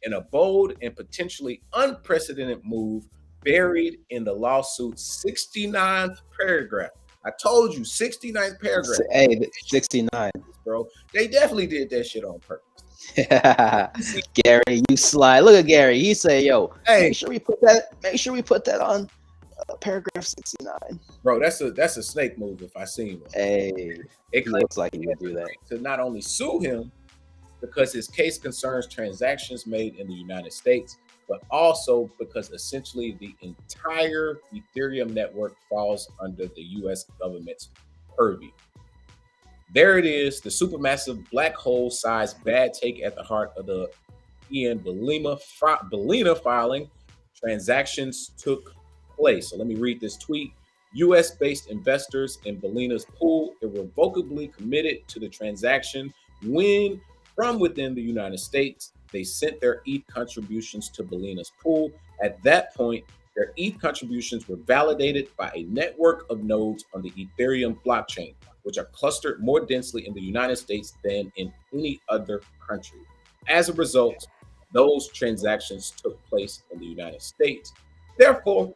in a bold and potentially unprecedented move buried in the lawsuit's 69th paragraph. I told you, 69th paragraph. Hey, 69. Bro, they definitely did that shit on purpose. Gary, you slide. Look at Gary. He say, "Yo, hey, make sure we put that on Paragraph 69. Bro, that's a snake move if I seen one. Hey, It he looks like he would do that. to not only sue him because his case concerns transactions made in the United States, but also because essentially the entire Ethereum network falls under the US government's purview. There it is, the supermassive black hole sized bad take at the heart of the Ian Bellina filing. Transactions took place. So let me read this tweet. US based investors in Bellina's pool irrevocably committed to the transaction when, from within the United States, they sent their ETH contributions to Bellina's pool. At that point, their ETH contributions were validated by a network of nodes on the Ethereum blockchain, which are clustered more densely in the United States than in any other country. As a result, those transactions took place in the United States. Therefore,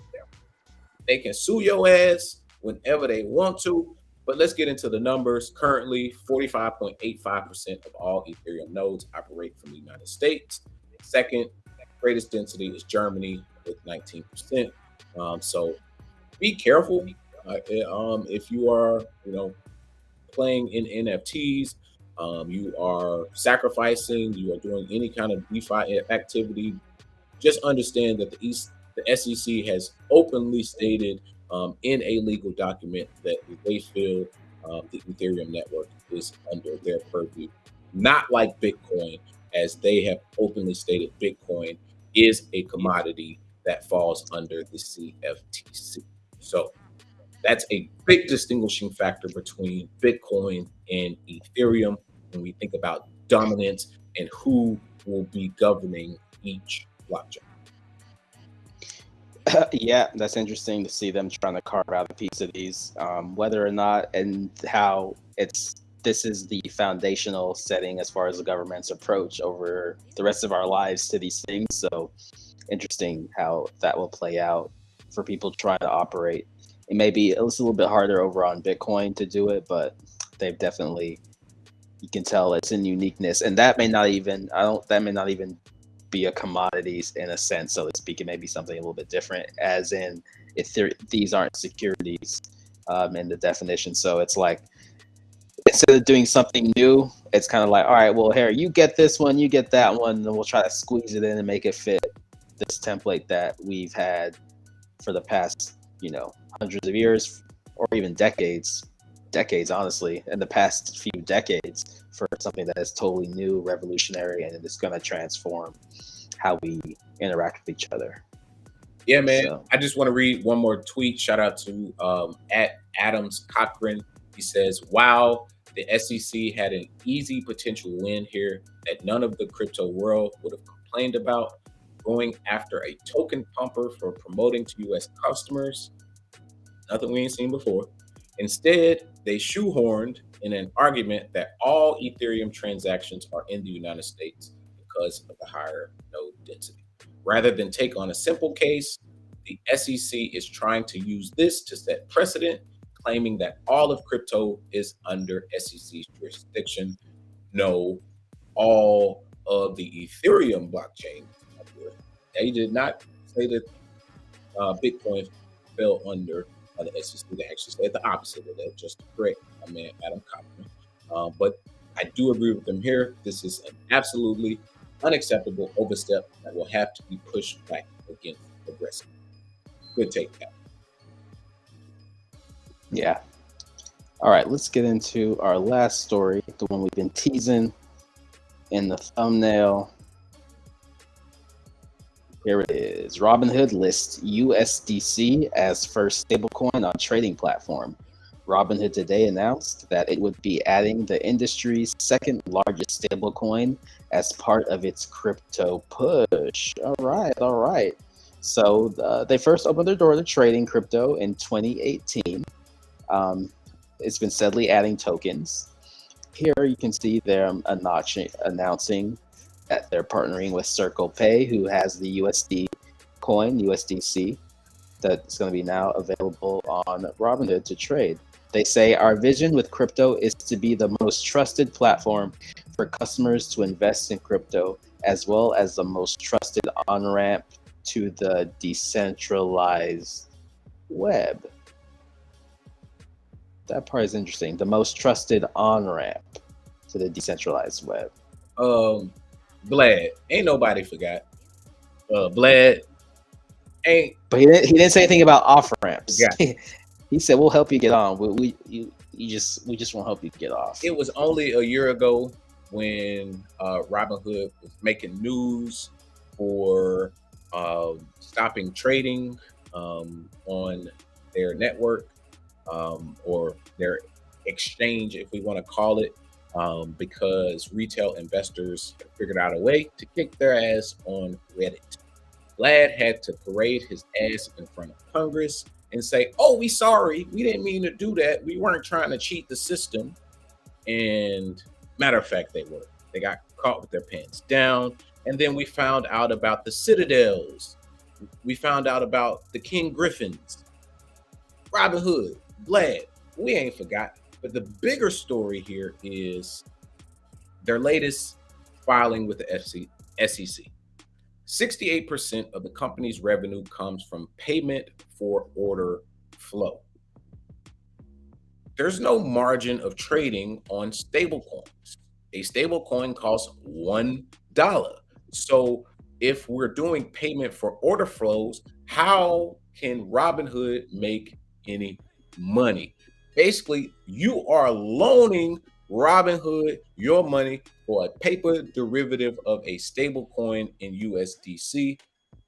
they can sue your ass whenever they want to. But let's get into the numbers. Currently, 45.85% of all Ethereum nodes operate from the United States. Second greatest density is Germany with 19%. So be careful if you are, playing in NFTs, you are sacrificing, you are doing any kind of DeFi activity. Just understand that the SEC has openly stated in a legal document that they feel the Ethereum network is under their purview, not like Bitcoin, as they have openly stated Bitcoin is a commodity that falls under the CFTC. So that's a big distinguishing factor between Bitcoin and Ethereum when we think about dominance and who will be governing each blockchain. Yeah, that's interesting to see them trying to carve out a piece of these, whether or not and how this is the foundational setting as far as the government's approach over the rest of our lives to these things. So interesting how that will play out for people trying to operate. It may be a little bit harder over on Bitcoin to do it, but they've definitely, you can tell it's in uniqueness, and that may not even be a commodities in a sense, so to speak. It may be something a little bit different, as in if these aren't securities in the definition. So it's like, instead of doing something new, it's kind of like, all right, well, here, you get this one, you get that one, and we'll try to squeeze it in and make it fit this template that we've had for the past, hundreds of years, or even decades, honestly, in the past few decades, for something that is totally new, revolutionary, and it's going to transform how we interact with each other. Yeah, man. So, I just want to read one more tweet. Shout out to at Adams Cochran. He says, wow, the SEC had an easy potential win here that none of the crypto world would have complained about, going after a token pumper for promoting to U.S. customers. Nothing we ain't seen before. Instead, they shoehorned in an argument that all Ethereum transactions are in the United States because of the higher node density. Rather than take on a simple case, the SEC is trying to use this to set precedent, claiming that all of crypto is under SEC's jurisdiction. No, all of the Ethereum blockchain. They did not say that Bitcoin fell under the SEC. They actually said the opposite of that, just to correct my man Adam Cochran. But I do agree with them here. This is an absolutely unacceptable overstep that will have to be pushed back against aggressive. Good take, Pat. Yeah. All right, let's get into our last story, the one we've been teasing in the thumbnail. Here it is. Robinhood lists USDC as first stablecoin on trading platform. Robinhood today announced that it would be adding the industry's second largest stablecoin as part of its crypto push. All right. So they first opened their door to trading crypto in 2018. It's been steadily adding tokens. Here you can see them announcing that they're partnering with Circle Pay, who has the USD coin, USDC, that's going to be now available on Robinhood to trade. They say, our vision with crypto is to be the most trusted platform for customers to invest in crypto, as well as the most trusted on-ramp to the decentralized web. That part is interesting. The most trusted on-ramp to the decentralized web. Vlad, ain't nobody forgot. Vlad ain't. But he didn't say anything about off-ramps. Yeah. He said, we'll help you get on. We just won't help you get off. It was only a year ago when Robinhood was making news for stopping trading on their network or their exchange, if we want to call it, because retail investors figured out a way to kick their ass on Reddit. Vlad had to parade his ass in front of Congress and say, "Oh, we sorry. We didn't mean to do that. We weren't trying to cheat the system." And matter of fact, they were. They got caught with their pants down. And then we found out about the Citadels. We found out about the King Griffins. Robinhood, Vlad, we ain't forgot. But the bigger story here is their latest filing with the SEC. 68% of the company's revenue comes from payment for order flow. There's no margin of trading on stablecoins. A stablecoin costs $1. So if we're doing payment for order flows, how can Robinhood make any money? Basically, you are loaning Robinhood your money for a paper derivative of a stablecoin in USDC.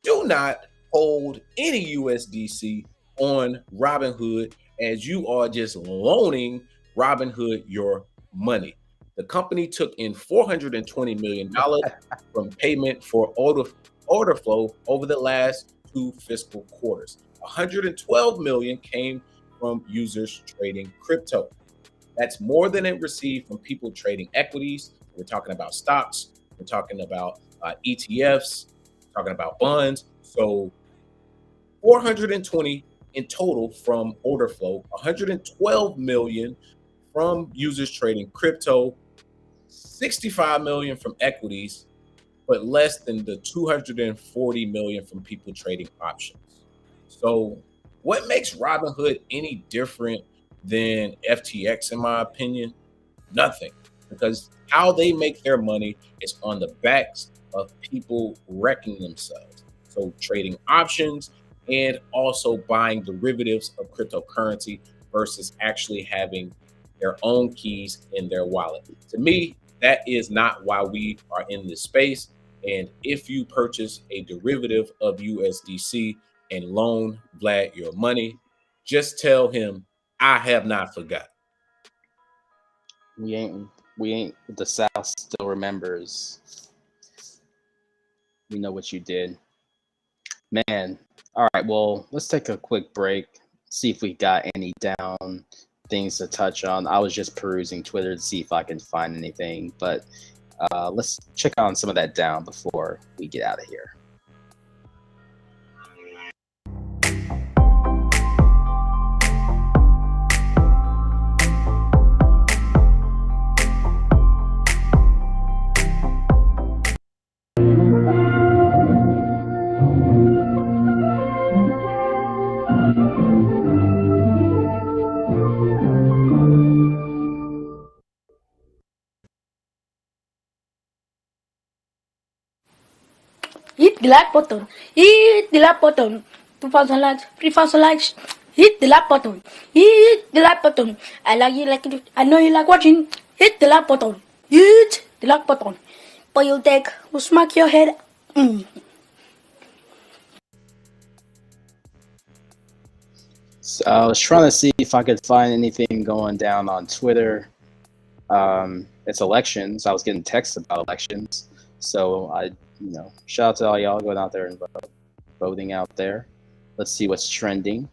Do not hold any USDC on Robinhood, as you are just loaning Robinhood your money. The company took in $420 million from payment for order flow over the last 2 fiscal quarters. $112 million came from users trading crypto. That's more than it received from people trading equities. We're talking about stocks. We're talking about ETFs. We're talking about bonds. So 420 in total from order flow, 112 million from users trading crypto, 65 million from equities, but less than the 240 million from people trading options. So what makes Robinhood any different than FTX, in my opinion? Nothing, because how they make their money is on the backs of people wrecking themselves. So trading options and also buying derivatives of cryptocurrency versus actually having their own keys in their wallet. To me, that is not why we are in this space. And if you purchase a derivative of USDC and loan Vlad your money, just tell him, I have not forgot. We ain't the South still remembers. We know what you did. Man. All right, well, let's take a quick break, see if we got any down things to touch on. I was just perusing Twitter to see if I can find anything, but let's check on some of that down before we get out of here. Hit the like button. Hit the like button. 2,000 likes, 3,000 likes. Hit the like button. Hit the like button. I like you like it. I know you like watching. Hit the like button. Hit the like button. But you'll take, will smack your head. So I was trying to see if I could find anything going down on Twitter. It's elections. I was getting texts about elections. So shout out to all y'all going out there and voting out there. Let's see what's trending.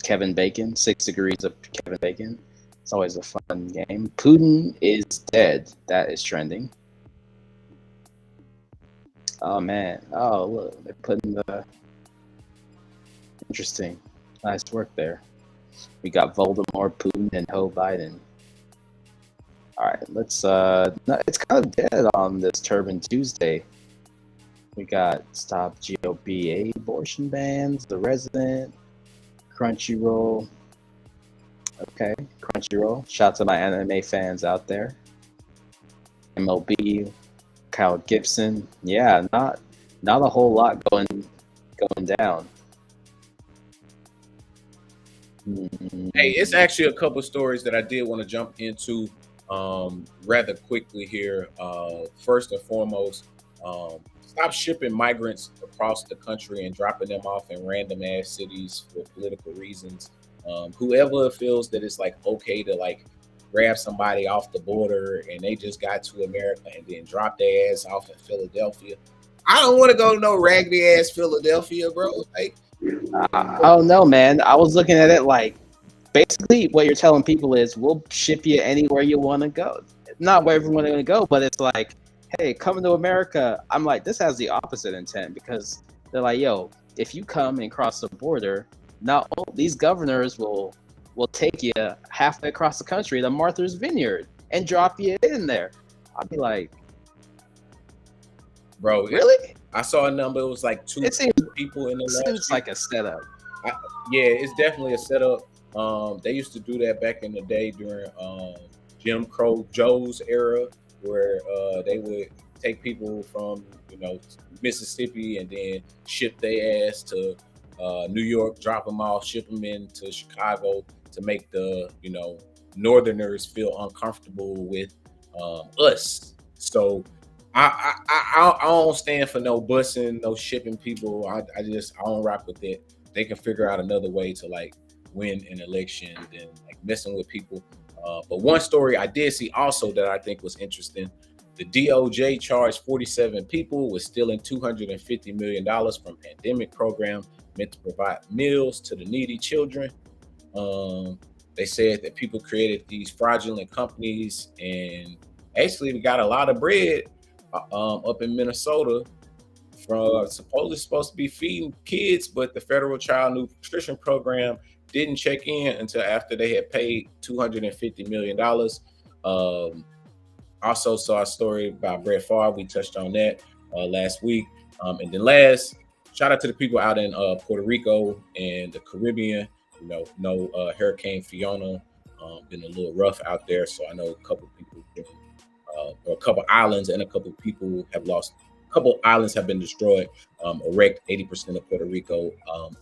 Kevin Bacon, 6 degrees of Kevin Bacon. It's always a fun game. Putin is dead. That is trending. Oh man. Oh look, they're putting the interesting. Nice work there. We got Voldemort, Putin, and Joe Biden. All right, let's. It's kind of dead on this Turban Tuesday. We got Stop GOP abortion bans, The Resident, Crunchyroll. Okay, Crunchyroll. Shout out to my anime fans out there. MLB, Kyle Gibson. Yeah, not a whole lot going down. Hey, it's actually a couple stories that I did want to jump into rather quickly here. First and foremost, stop shipping migrants across the country and dropping them off in random ass cities for political reasons. Whoever feels that it's like okay to like grab somebody off the border and they just got to America and then drop their ass off in Philadelphia. I don't want to go to no raggedy ass Philadelphia, bro. Like, I don't know, man. I was looking at it like basically what you're telling people is we'll ship you anywhere you want to go. Not where everyone want to go, but it's like, hey, coming to America. I'm like, this has the opposite intent because they're like, yo, if you come and cross the border, not all these governors will take you halfway across the country to Martha's Vineyard and drop you in there. I'll be like, bro, really? I saw a number. It was like two people in the last. Seems like a setup. Yeah, it's definitely a setup. They used to do that back in the day during Jim Crow Joe's era, where they would take people from Mississippi and then ship their ass to New York, drop them off, ship them into Chicago to make the Northerners feel uncomfortable with us. So I don't stand for no busing, no shipping people. I don't rock with it. They can figure out another way to like win an election than like messing with people. But one story I did see also that I think was interesting. The DOJ charged 47 people with stealing $250 million from pandemic program meant to provide meals to the needy children. They said that people created these fraudulent companies and actually we got a lot of bread up in Minnesota from supposedly supposed to be feeding kids, but the federal child nutrition program didn't check in until after they had paid $250 million. Also saw a story about Brett Favre. We touched on that last week. And then last, shout out to the people out in Puerto Rico and the Caribbean. Hurricane Fiona been a little rough out there. So I know a couple people, or a couple islands and a couple people have lost. A couple islands have been destroyed, or wrecked. 80% of Puerto Rico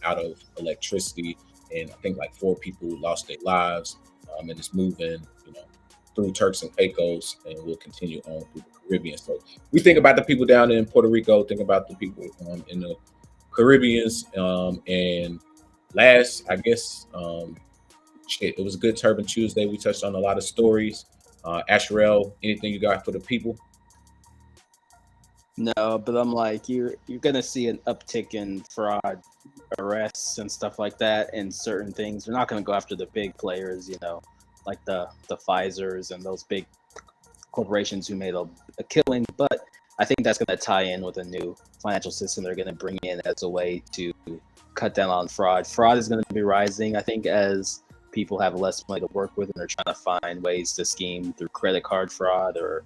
out of electricity. And I think like 4 people lost their lives, and it's moving, through Turks and Caicos, and will continue on through the Caribbean. So we think about the people down in Puerto Rico, think about the people in the Caribbeans, and last, I guess, it was a good Turban Tuesday. We touched on a lot of stories. Asherelle, anything you got for the people? No, but I'm like, you're gonna see an uptick in fraud, arrests, and stuff like that, and certain things. They're not gonna go after the big players, like the Pfizers and those big corporations who made a killing. But I think that's gonna tie in with a new financial system they're gonna bring in as a way to cut down on fraud. Fraud is gonna be rising, I think, as people have less money to work with and they're trying to find ways to scheme through credit card fraud or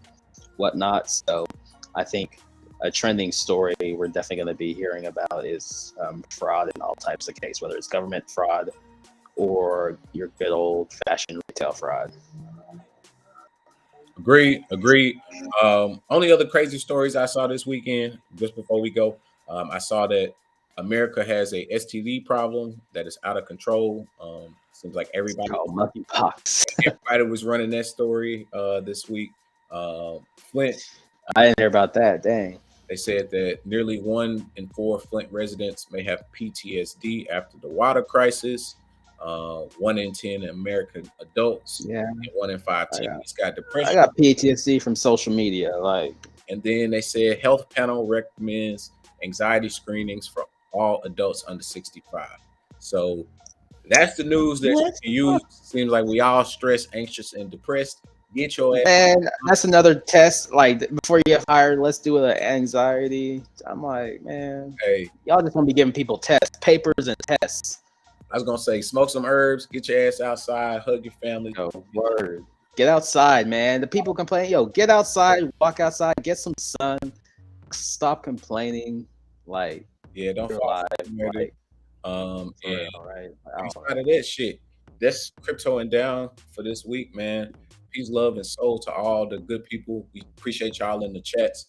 whatnot. So I think a trending story we're definitely going to be hearing about is fraud in all types of cases, whether it's government fraud or your good old-fashioned retail fraud. Agreed. Only other crazy stories I saw this weekend, just before we go, I saw that America has a STD problem that is out of control. Seems like everybody was running that story this week. Flint. I didn't hear about that. Dang. They said that nearly 1 in 4 Flint residents may have PTSD after the water crisis. 1 in 10 American adults, and 1 in 5 teens got depression. I got PTSD from social media, And then they said health panel recommends anxiety screenings for all adults under 65. So that's the news that you can use. Seems like we all stressed, anxious, and depressed. Get your ass. Man, that's another test. Like before you get hired, let's do an anxiety. I'm like, man, hey, y'all just want to be giving people tests, papers, and tests. I was gonna say, smoke some herbs, get your ass outside, hug your family. Word. Get outside, man. The people complain, get outside, walk outside, get some sun, stop complaining. Like, Yeah, don't you're fall alive. for the narrative. Like, And for real, right? Like, I don't outside of that shit, that's crypto and down for this week, man. Peace, love, and soul to all the good people. We appreciate y'all in the chats.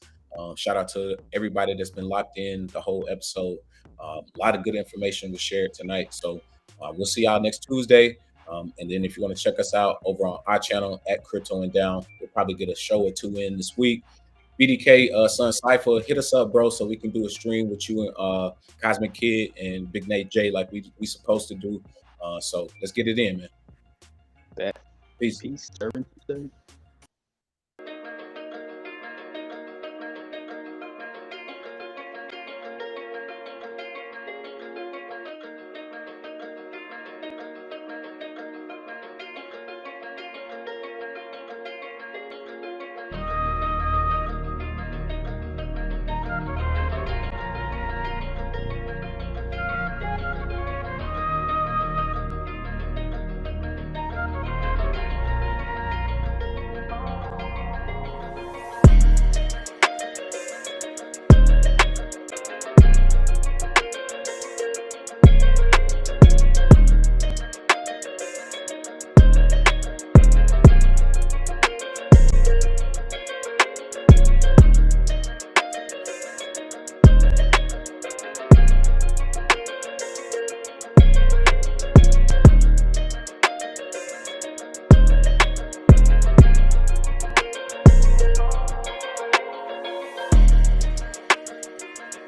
Shout out to everybody that's been locked in the whole episode. A lot of good information was shared tonight. So we'll see y'all next Tuesday. And then if you want to check us out over on our channel at Crypto and Down, we'll probably get a show or two in this week. BDK, Son Cypher, hit us up, bro, so we can do a stream with you and Cosmic Kid and Big Nate J like we supposed to do. So let's get it in, man. that Peace. peace, servant.